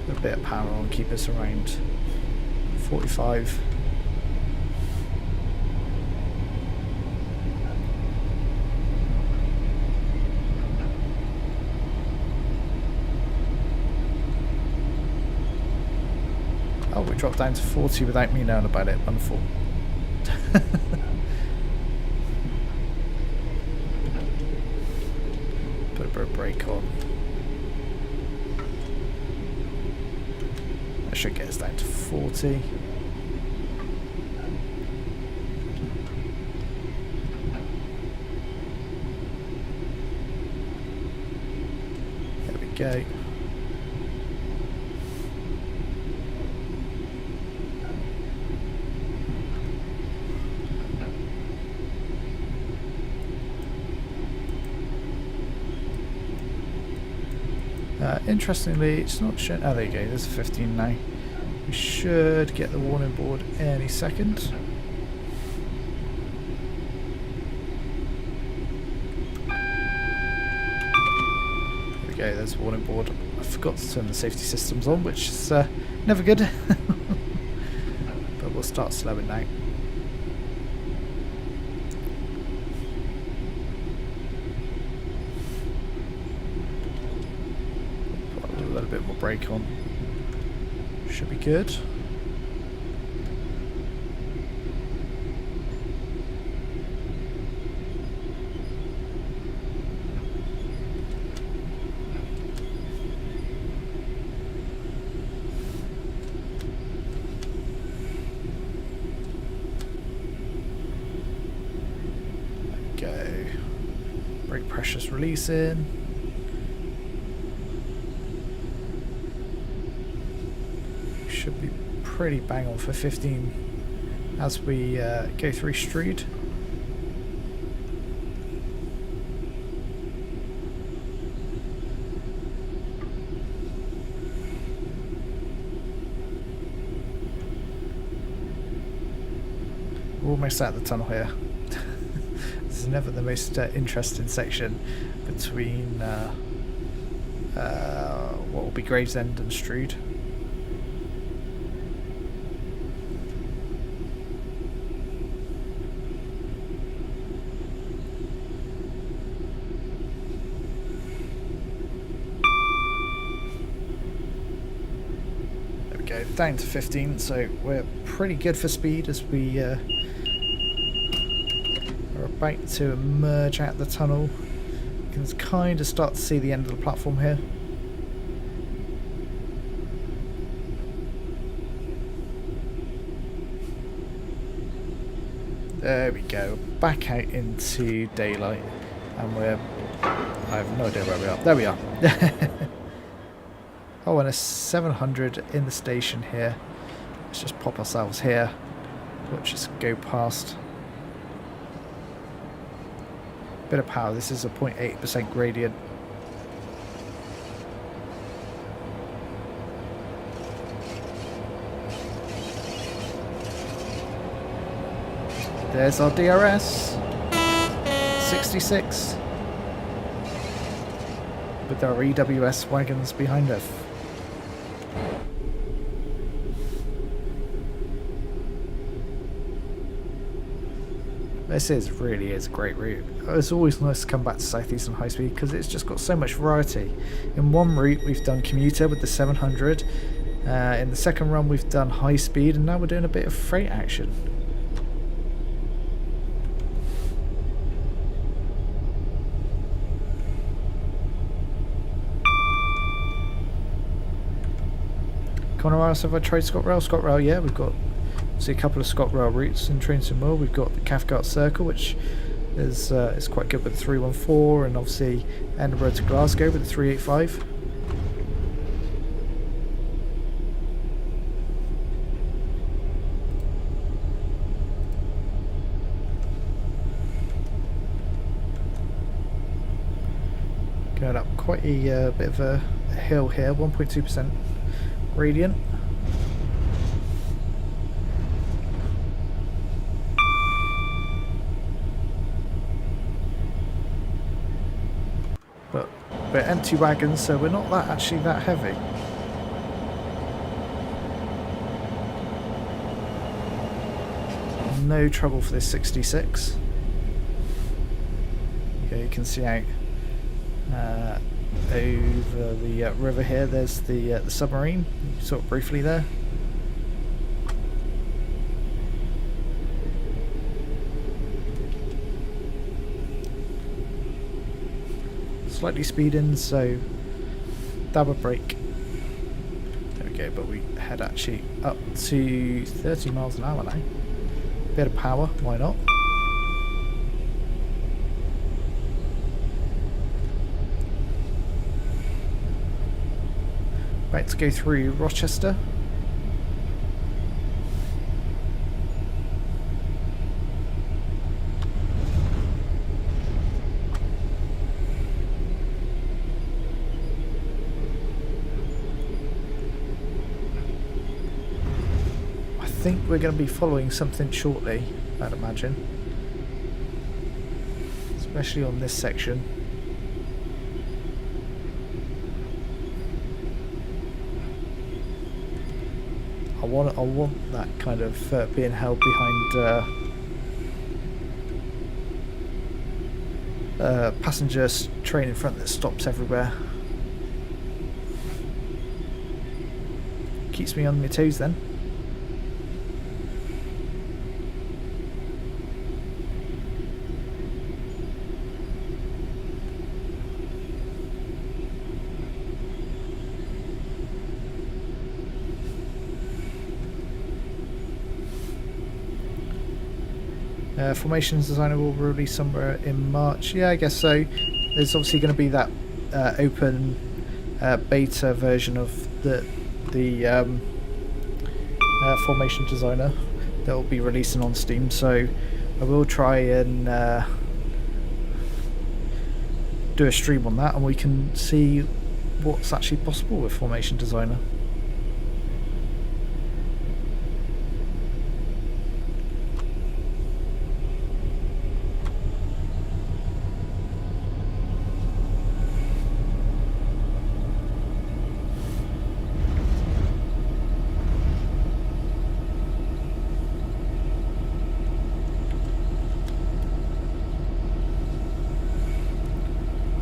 A bit of power on, keep us around 45. Oh, we dropped down to 40 without me knowing about it. Wonderful. Put a bit of brake on. That should get us down to 40. There we go. Interestingly, it's not showing. Oh, there you go. There's a 15 now. We should get the warning board any second. There we go. There's the warning board. I forgot to turn the safety systems on, which is never good. But we'll start slowing now. Put a little bit more brake on. Should be good. Go. Brake pressure's releasing. Should be pretty bang on for 15 as we go through Street. We're almost out of the tunnel here. This is never the most interesting section between what will be Gravesend and Strood. There we go, down to 15, so we're pretty good for speed as we are about to emerge out the tunnel. You can kind of start to see the end of the platform here. There we go, back out into daylight, and we're... I have no idea where we are. There we are. Oh, and a 700 in the station here. Let's just pop ourselves here. We'll just go past. Bit of power. This is a 0.8% gradient. There's our DRS. 66. With our EWS wagons behind us. This really is a great route. It's always nice to come back to Southeastern High Speed because it's just got so much variety. In one route we've done commuter with the 700, in the second run we've done high speed, and now we're doing a bit of freight action. Connor asks, have I tried ScotRail? ScotRail, yeah, we've got see a couple of ScotRail routes in Trains and More. We've got the Cathcart Circle, which is quite good with the 314, and obviously Edinburgh to Glasgow with the 385. Going up quite a bit of a hill here, 1.2% gradient. But we're empty wagons, so we're not actually that heavy. No trouble for this 66. Okay, you can see out over the river here. There's the submarine. You saw it briefly there. Slightly speeding, so double brake. There we go, but we head actually up to 30 miles an hour now. Bit of power, why not? About to go through Rochester. think we're going to be following something shortly, I'd imagine. Especially on this section. I want that kind of being held behind passenger train in front that stops everywhere. Keeps me on my toes then. Formations designer will release somewhere in March. Yeah, I guess so. There's obviously going to be that open beta version of the formation designer that will be releasing on Steam. So I will try and do a stream on that, and we can see what's actually possible with formation designer.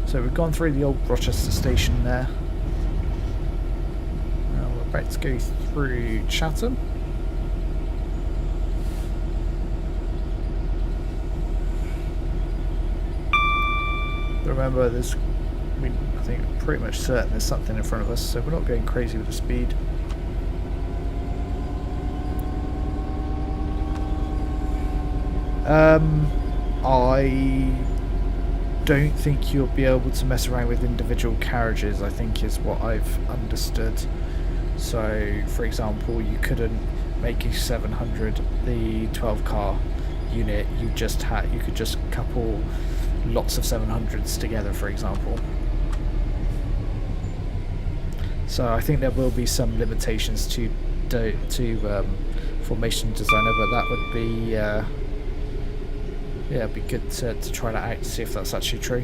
So we've gone through the old Rochester station there. Now we're about to go through Chatham. Remember, I think pretty much certain there's something in front of us, so we're not going crazy with the speed. I don't think you'll be able to mess around with individual carriages, I think is what I've understood. So for example, you couldn't make a 700 the 12 car unit, you could just couple lots of 700s together, for example. So I think there will be some limitations to formation designer, but that would be yeah, it'd be good to try that out to see if that's actually true.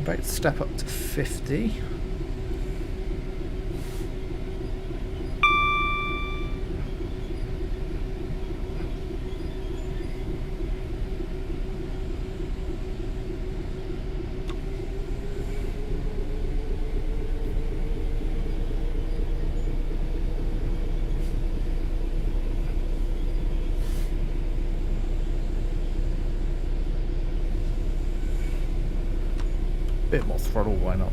About to step up to 50. Bit more throttle, why not?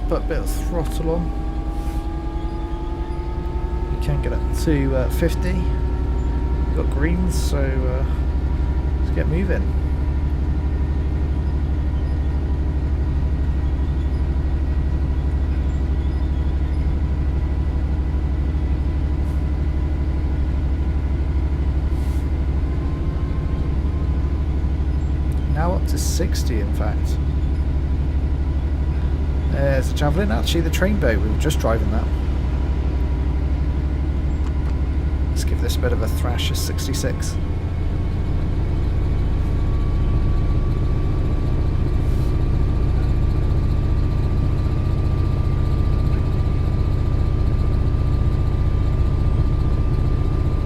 Put a bit of throttle on. You can get up to 50. We've got greens, so let's get moving. Now up to 60, in fact. There's a Javelin, actually the train boat, we were just driving that. Let's give this a bit of a thrash, a 66. You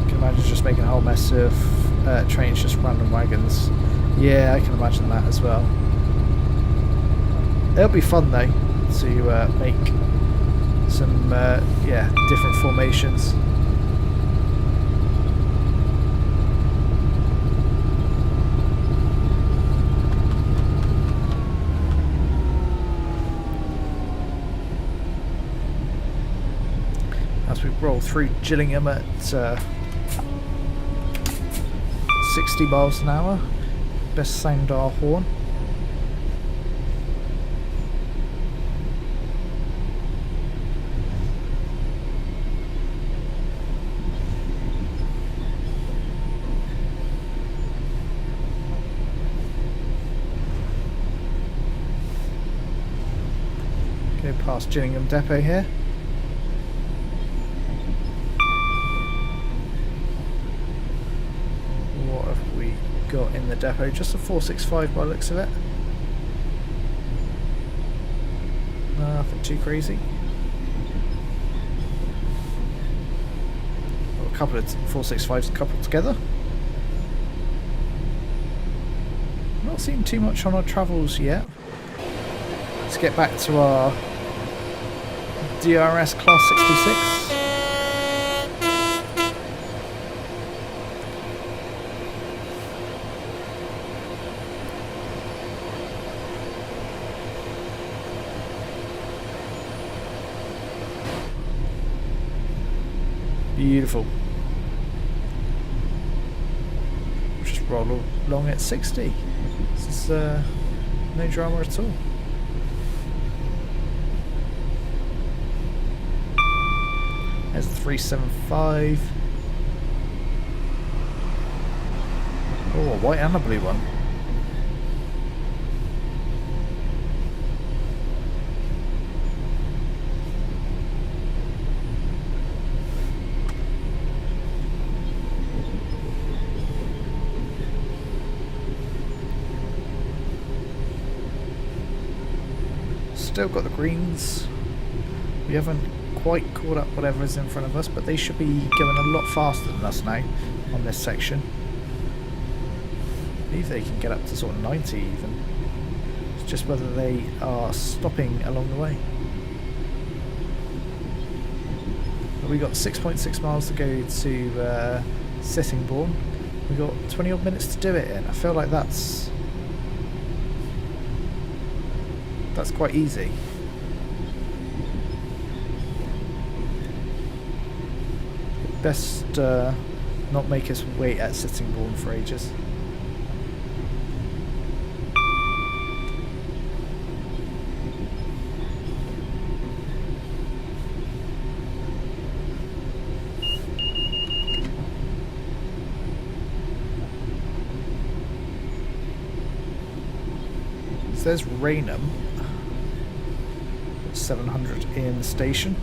can imagine just making a whole mess of trains, just random wagons. Yeah, I can imagine that as well. It'll be fun though to make some yeah, different formations. As we roll through Gillingham at 60 miles an hour, best sound our horn. Go past Gillingham Depot here. What have we got in the depot? Just a 465 by the looks of it. Nothing too crazy. Got a couple of 465s coupled together. Not seen too much on our travels yet. Let's get back to our DRS Class 66. Beautiful. Just roll along at 60. This is no drama at all. There's the 375. Oh, a white and a blue one. Still got the greens. We haven't quite caught up whatever's in front of us, but they should be going a lot faster than us now on this section. I believe they can get up to sort of 90 even. It's just whether they are stopping along the way. But we got 6.6 miles to go to Sittingbourne. We got 20 odd minutes to do it in. I feel like that's quite easy. Best not make us wait at Sittingbourne for ages. So there's Raynham. 700 in the station.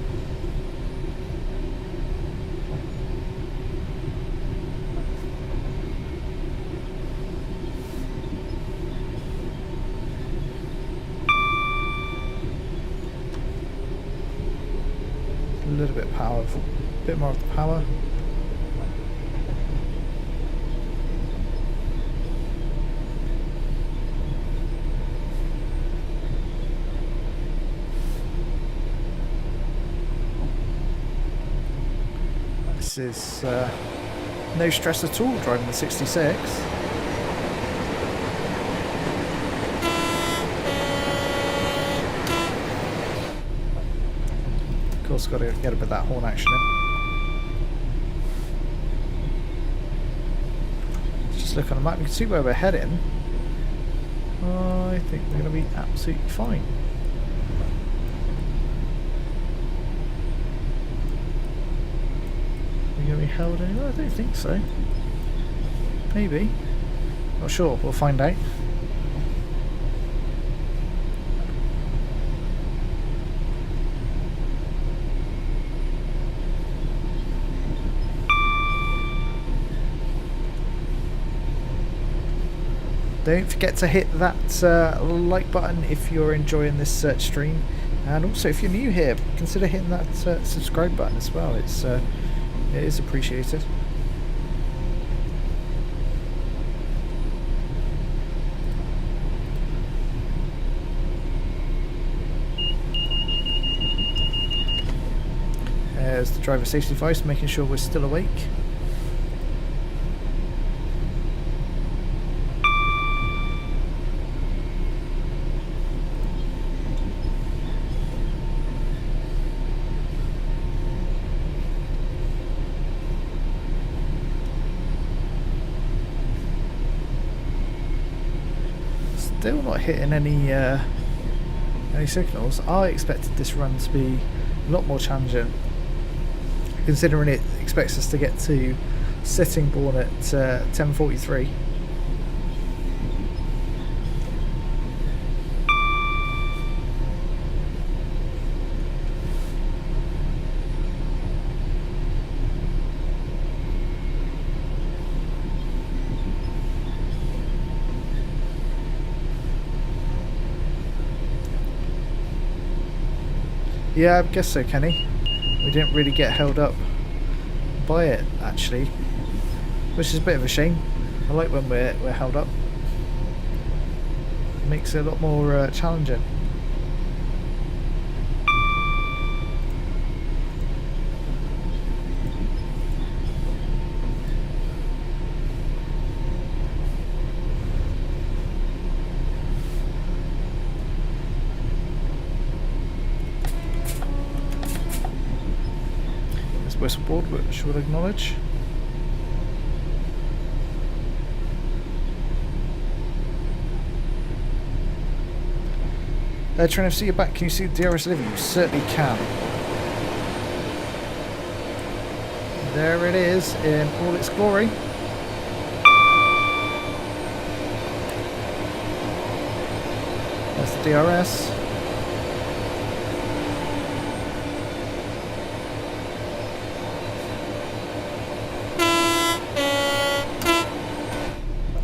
A little bit of power, a bit more of the power. This is no stress at all driving the 66. Of course, got to get a bit of that horn action in. Just look on the map, you can see where we're heading. I think we're going to be absolutely fine. Going to be held anywhere? I don't think so. Maybe. Not sure. We'll find out. Don't forget to hit that like button if you're enjoying this search stream, and also if you're new here, consider hitting that subscribe button as well. It is appreciated. There's the driver safety device, making sure we're still awake. Still not hitting any signals. I expected this run to be a lot more challenging, considering it expects us to get to Sittingbourne at 10:43. Yeah, I guess so, Kenny. We didn't really get held up by it, actually, which is a bit of a shame. I like when we're held up. It makes it a lot more challenging. Whistleboard, which we'll acknowledge. Trying to see you back. Can you see the DRS living? You certainly can. There it is in all its glory. That's the DRS.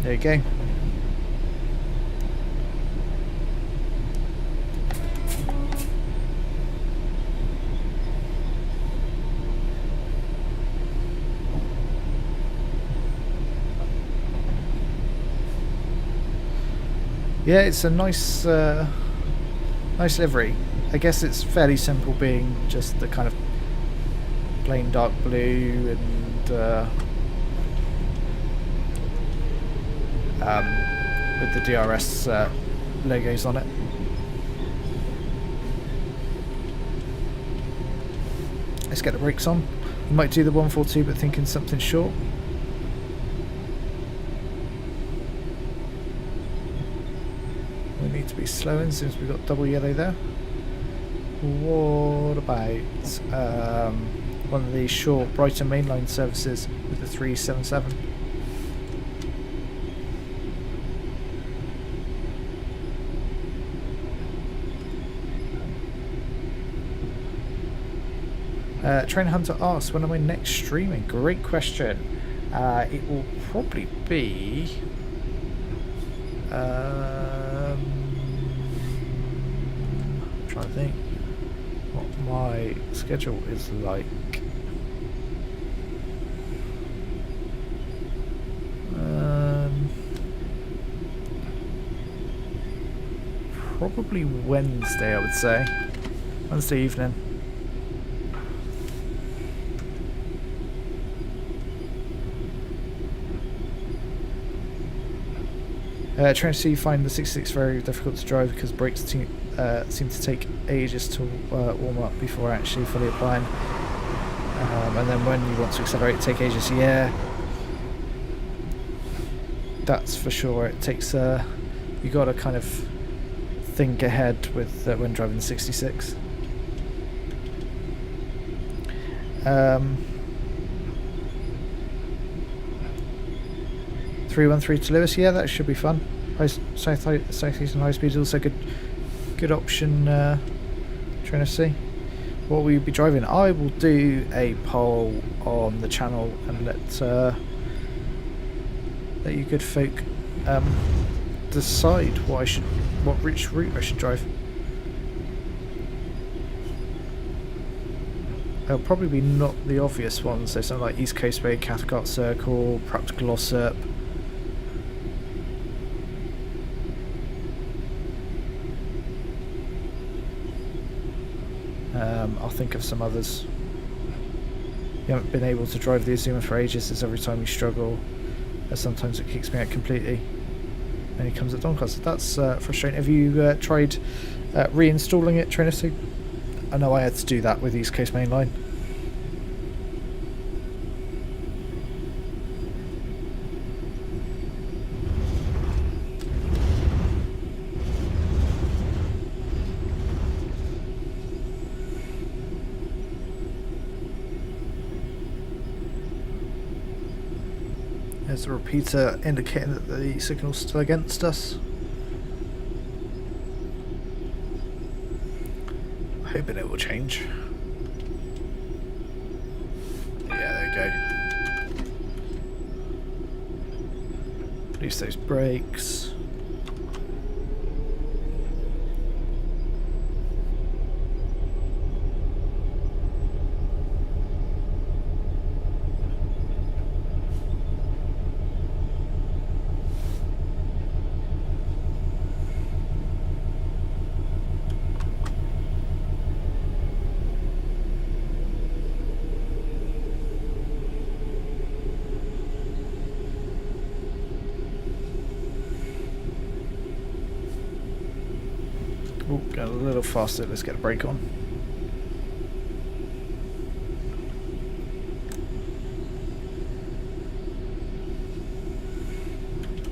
There you go. Yeah, it's a nice nice livery. I guess it's fairly simple, being just the kind of plain dark blue and with the DRS logos on it. Let's get the brakes on. We might do the 142, but thinking something short. We need to be slowing since we've got double yellow there. What about one of these short Brighton mainline services with the 377? Train Hunter asks, when am I next streaming? Great question. It will probably be I'm trying to think what my schedule is like. Probably Wednesday, I would say. Wednesday evening. Trying to see, find the 66 very difficult to drive because brakes seem to take ages to warm up before actually fully applying, and then when you want to accelerate, take ages. Yeah, that's for sure. It takes you got to kind of think ahead with when driving the 66. 313 to Lewis, yeah, that should be fun. Southeastern high speed is also good option. Trying to see what we'll be driving. I will do a poll on the channel and let you good folk decide which route I should drive. It'll probably be not the obvious ones, so something like East Coast Way, Cathcart Circle, perhaps Glossop. I'll think of some others. you haven't been able to drive the Azuma for ages, as every time you struggle, sometimes it kicks me out completely. And he comes at Doncaster. That's frustrating. Have you tried reinstalling it, Trinity? I know I had to do that with East Coast Main Line. There's a repeater indicating that the signal's still against us. Hoping it will change. Yeah, there we go. Release those brakes. Oh, going a little faster. Let's get a brake on.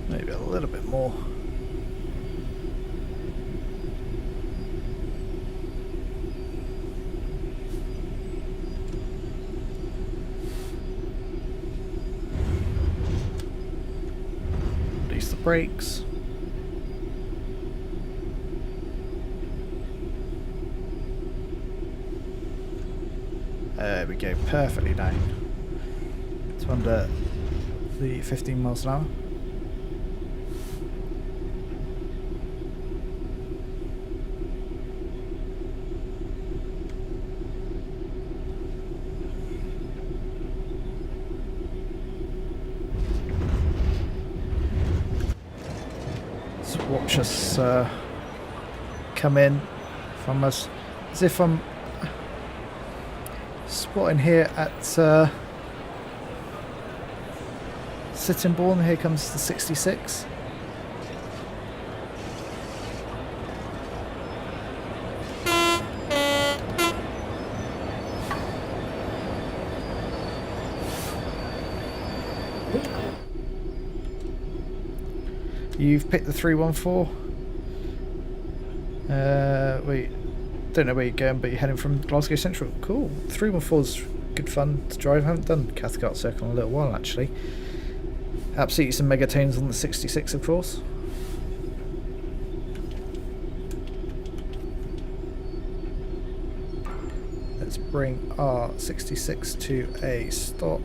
Maybe a little bit more. Release the brakes. There we go, perfectly down. It's under the 15 miles an hour. Let's watch us come in from us as if I'm spotting here at Sittingbourne. Here comes the 66. You've picked the 314. Wait. Don't know where you're going, but you're heading from Glasgow Central. Cool. 314's good fun to drive. I haven't done Cathcart Circle in a little while, actually. Absolutely some megatones on the 66, of course. Let's bring our 66 to a stop.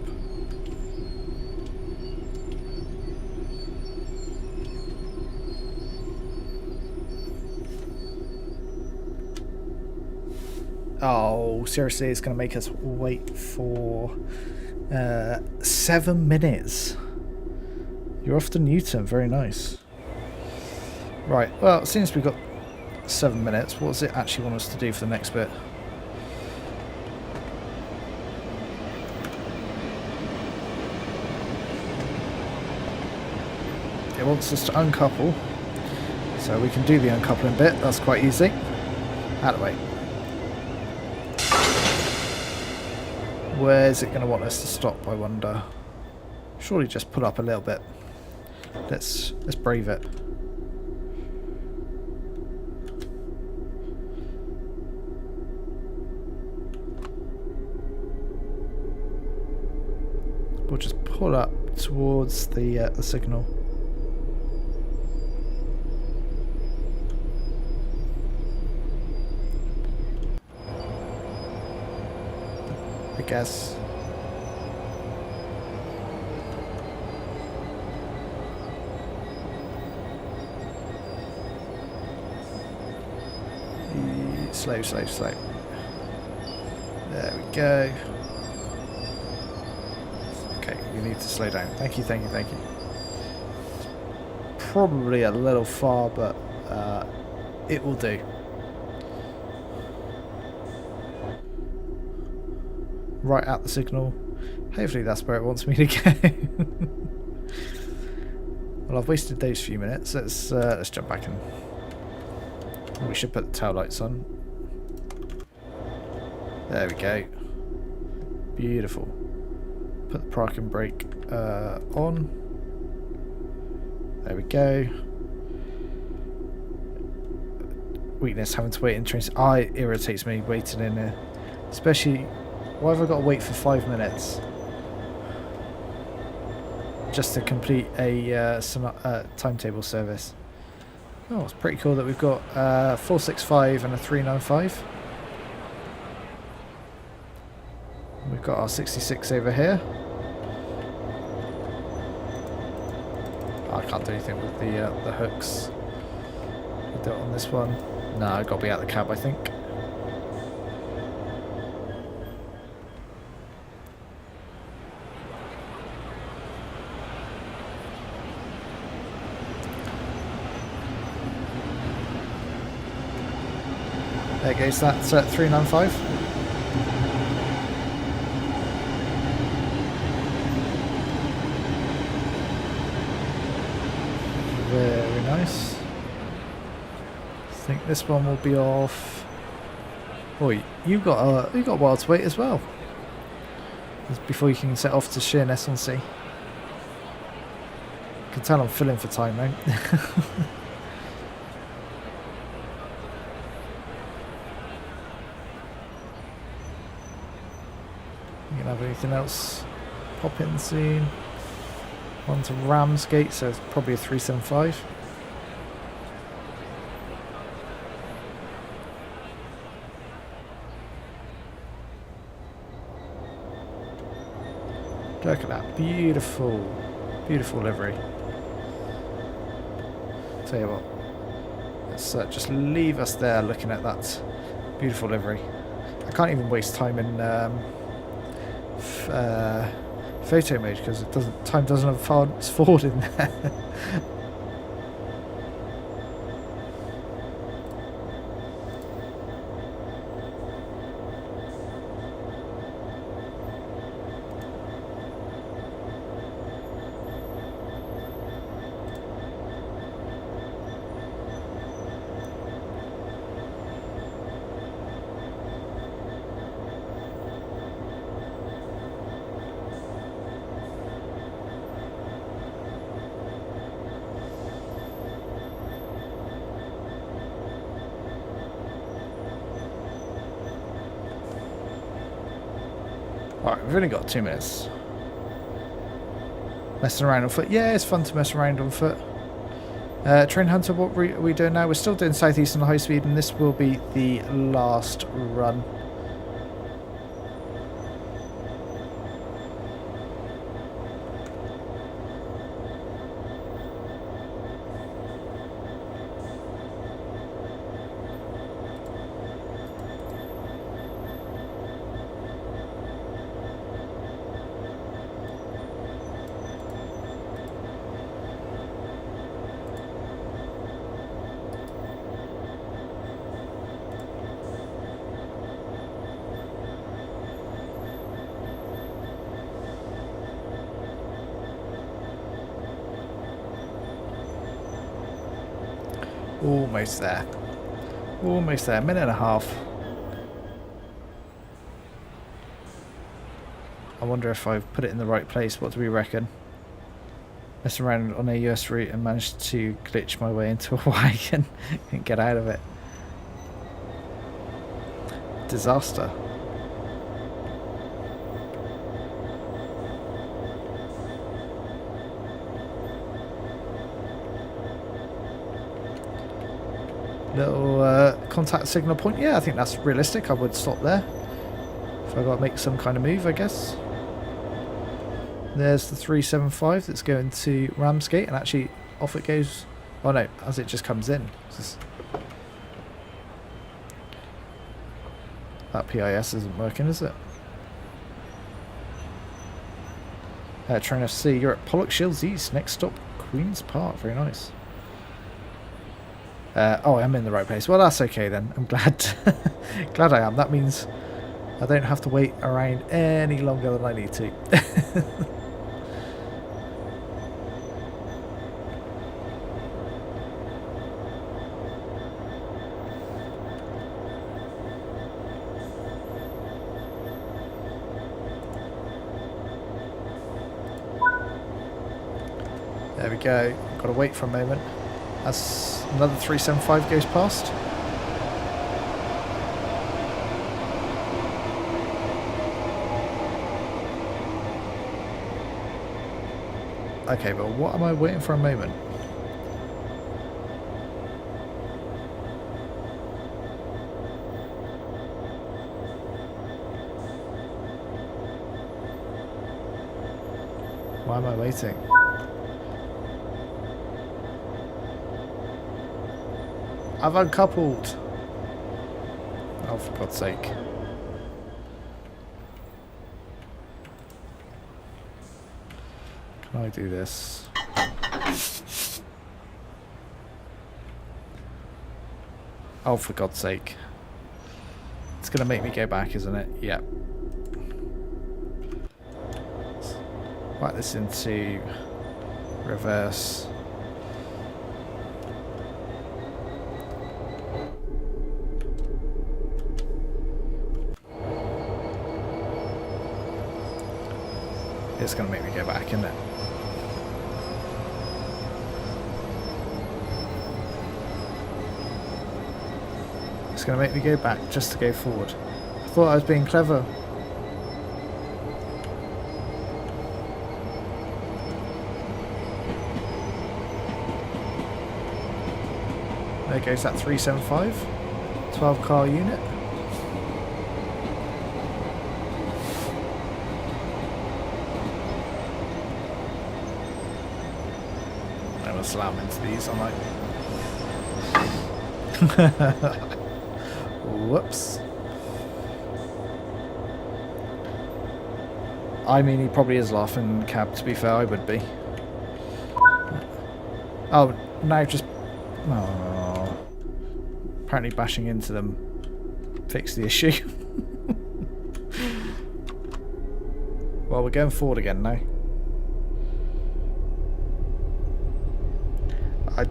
Oh, seriously, it's going to make us wait for 7 minutes. You're off to Newton, very nice. Right, well, since we've got 7 minutes, what does it actually want us to do for the next bit? It wants us to uncouple, so we can do the uncoupling bit. That's quite easy. Out of the way. Where's it going to want us to stop, I wonder? Surely just pull up a little bit. Let's brave it. We'll just pull up towards the signal. I guess. Slow, slow, slow. There we go. Okay, we need to slow down. Thank you, thank you, thank you. Probably a little far, but it will do. right at the signal. Hopefully that's where it wants me to go. Well, I've wasted those few minutes. Let's jump back in. We should put the tail lights on. There we go. Beautiful. Put the parking brake on. There we go. Weakness, having to wait in trains. It irritates me waiting in there. Especially, why have I got to wait for 5 minutes? Just to complete a timetable service. Oh, it's pretty cool that we've got 465 and a 395. We've got our 66 over here. I can't do anything with the hooks. We'll do it on this one. No, I've got to be out of the cab, I think. There goes that 395. Very nice. I think this one will be off. Oh, you got a while to wait as well. That's before you can set off to Sheerness on Sea. You can tell I'm filling for time now. You can have anything else pop in soon. On to Ramsgate, so it's probably a 375. Look at that beautiful, beautiful livery. Tell you what, let's just leave us there looking at that beautiful livery. I can't even waste time in photo mode because time doesn't advance forward in there. Alright, we've only got 2 minutes. Messing around on foot. Yeah, it's fun to mess around on foot. Train Hunter, what are we doing now? We're still doing Southeastern high speed, and this will be the last run. Almost there. Almost there. Minute and a half. I wonder if I've put it in the right place. What do we reckon? Mess around on a US route and managed to glitch my way into a wagon and get out of it. Disaster. Little contact signal point. Yeah, I think that's realistic. I would stop there if I got to make some kind of move, I guess. There's the 375 that's going to Ramsgate, and actually off it goes. Oh no, as it just comes in. That PIS isn't working, is it? Train FC, you're at Pollock Shields East. Next stop, Queen's Park. Very nice. Oh, I'm in the right place. Well, that's okay then. I'm glad. Glad I am. That means I don't have to wait around any longer than I need to. There we go. Got to wait for a moment as another 375 goes past. Okay, but what am I waiting for a moment? Why am I waiting? I've uncoupled. Oh, for God's sake. Can I do this? Oh, for God's sake. It's going to make me go back, isn't it? Yep. Whack this into reverse. It's going to make me go back, isn't it? It's going to make me go back just to go forward. I thought I was being clever. There goes that 375. 12 car unit. I'm going to slam into these, aren't I? Whoops. I mean, he probably is laughing, Cab, to be fair, I would be. Oh, now just... Oh. Apparently bashing into them fixed the issue. Well, we're going forward again now.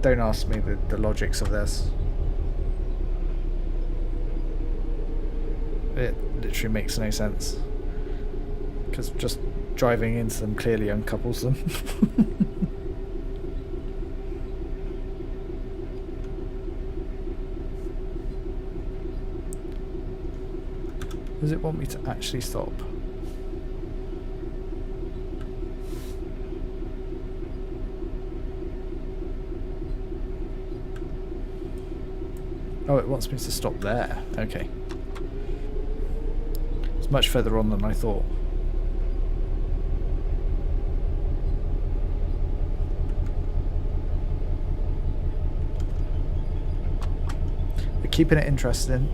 Don't ask me the logics of this. It literally makes no sense. Because just driving into them clearly uncouples them. Does it want me to actually stop? Oh, it wants me to stop there. Okay. It's much further on than I thought. We're keeping it interesting.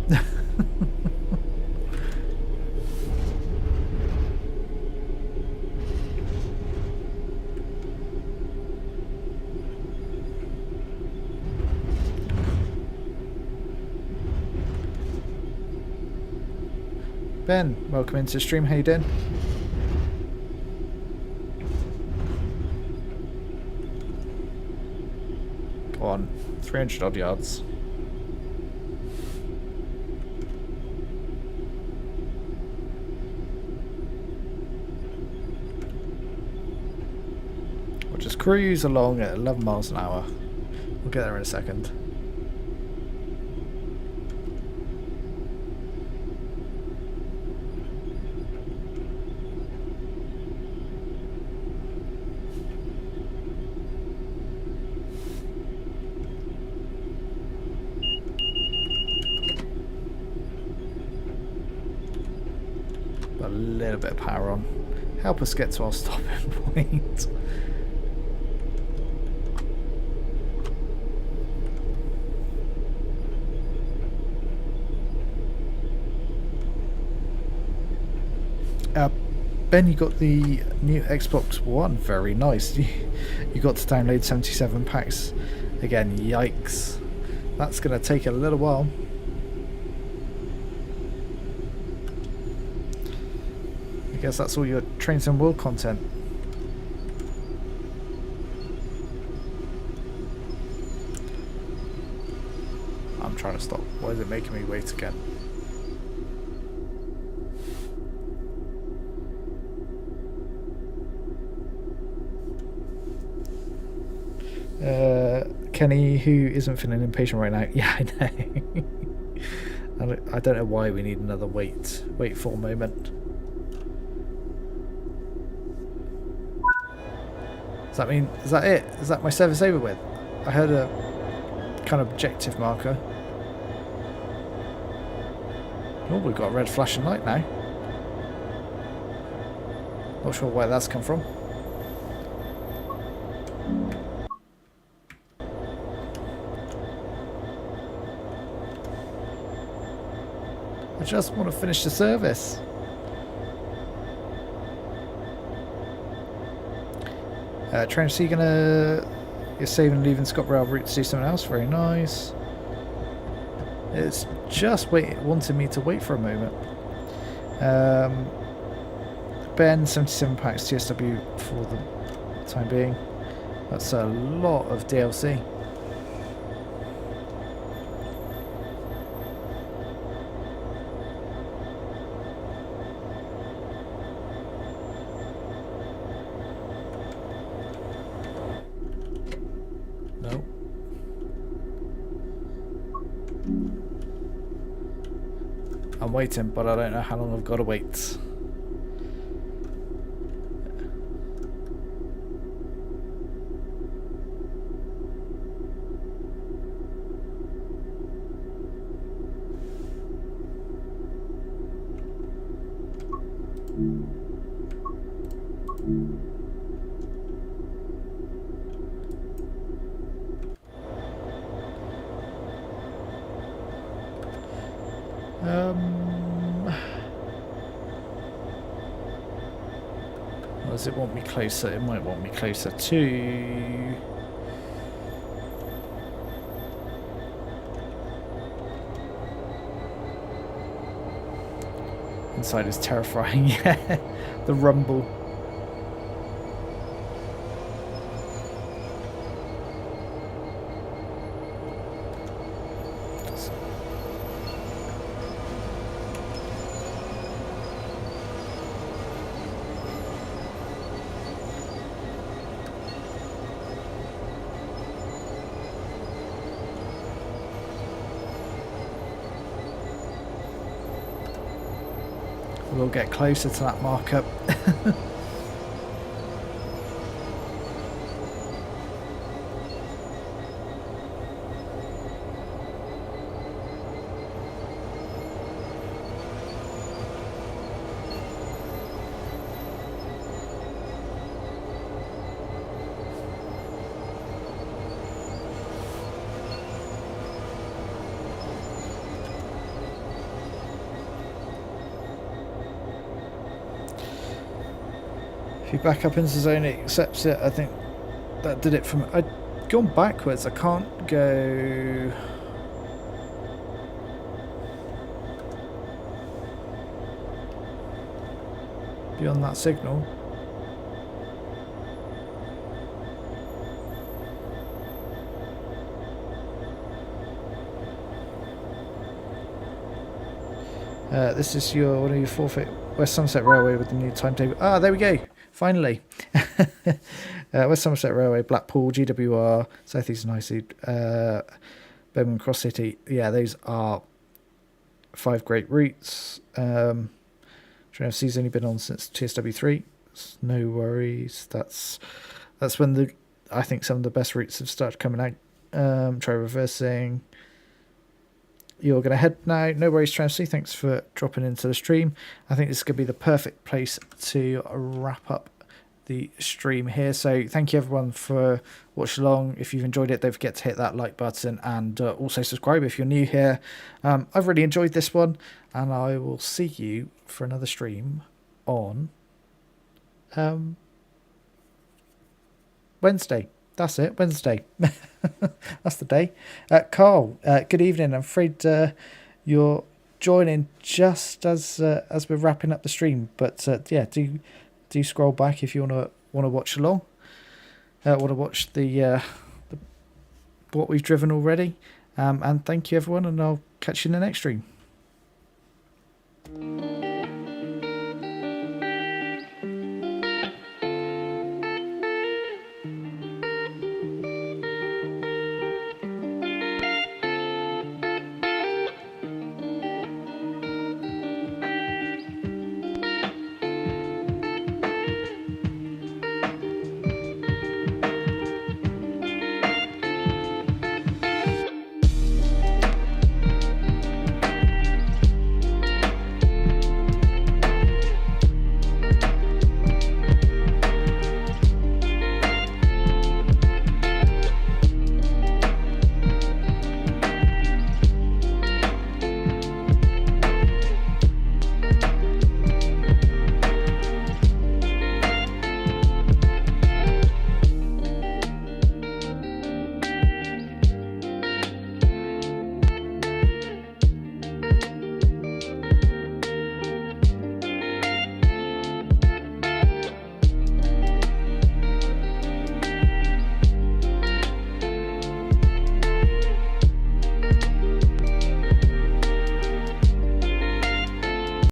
Ben, welcome into the stream. How you doing? Go on, 300 odd yards. We'll just cruise along at 11 miles an hour. We'll get there in a second. A little bit of power on. Help us get to our stopping point. Ben, you got the new Xbox One. Very nice. You got to download 77 packs. Again, yikes. That's going to take a little while. Guess that's all your Trains and World content. I'm trying to stop. Why is it making me wait again? Kenny, who isn't feeling impatient right now. Yeah, I know. I don't know why we need another wait for moment. Does that mean, is that it? Is that my service over with? I heard a kind of objective marker. Oh, we've got a red flashing light now. Not sure where that's come from. I just want to finish the service. Trench, so you're saving and leaving ScotRail route to do something else? Very nice. It's just wanting me to wait for a moment. Ben, 77 packs TSW for the time being. That's a lot of DLC. I'm waiting, but I don't know how long I've got to wait. Does it want me closer? It might want me closer to... Inside is terrifying, yeah. The rumble. We'll get closer to that markup. If you back up into the zone, it accepts it. I think that did it from... I'd gone backwards. I can't go... beyond that signal. This is one of your forfeit West Somerset Railway with the new timetable. Ah, there we go. Finally. West Somerset Railway, Blackpool, GWR, Southeastern High Speed, Birmingham Cross City. Yeah, those are 5 great routes. Train FC's only been on since TSW3. No worries. That's when I think some of the best routes have started coming out. Try reversing. You're going to head now. No worries, Tracy. Thanks for dropping into the stream. I think this is going to be the perfect place to wrap up the stream here. So thank you everyone for watching along. If you've enjoyed it, don't forget to hit that like button and also subscribe if you're new here. I've really enjoyed this one, and I will see you for another stream on Wednesday. That's it, Wednesday. That's the day. Carl, good evening. I'm afraid you're join in just as we're wrapping up the stream. But yeah, do scroll back if you want to watch along. Want to watch the what we've driven already. And thank you everyone, and I'll catch you in the next stream.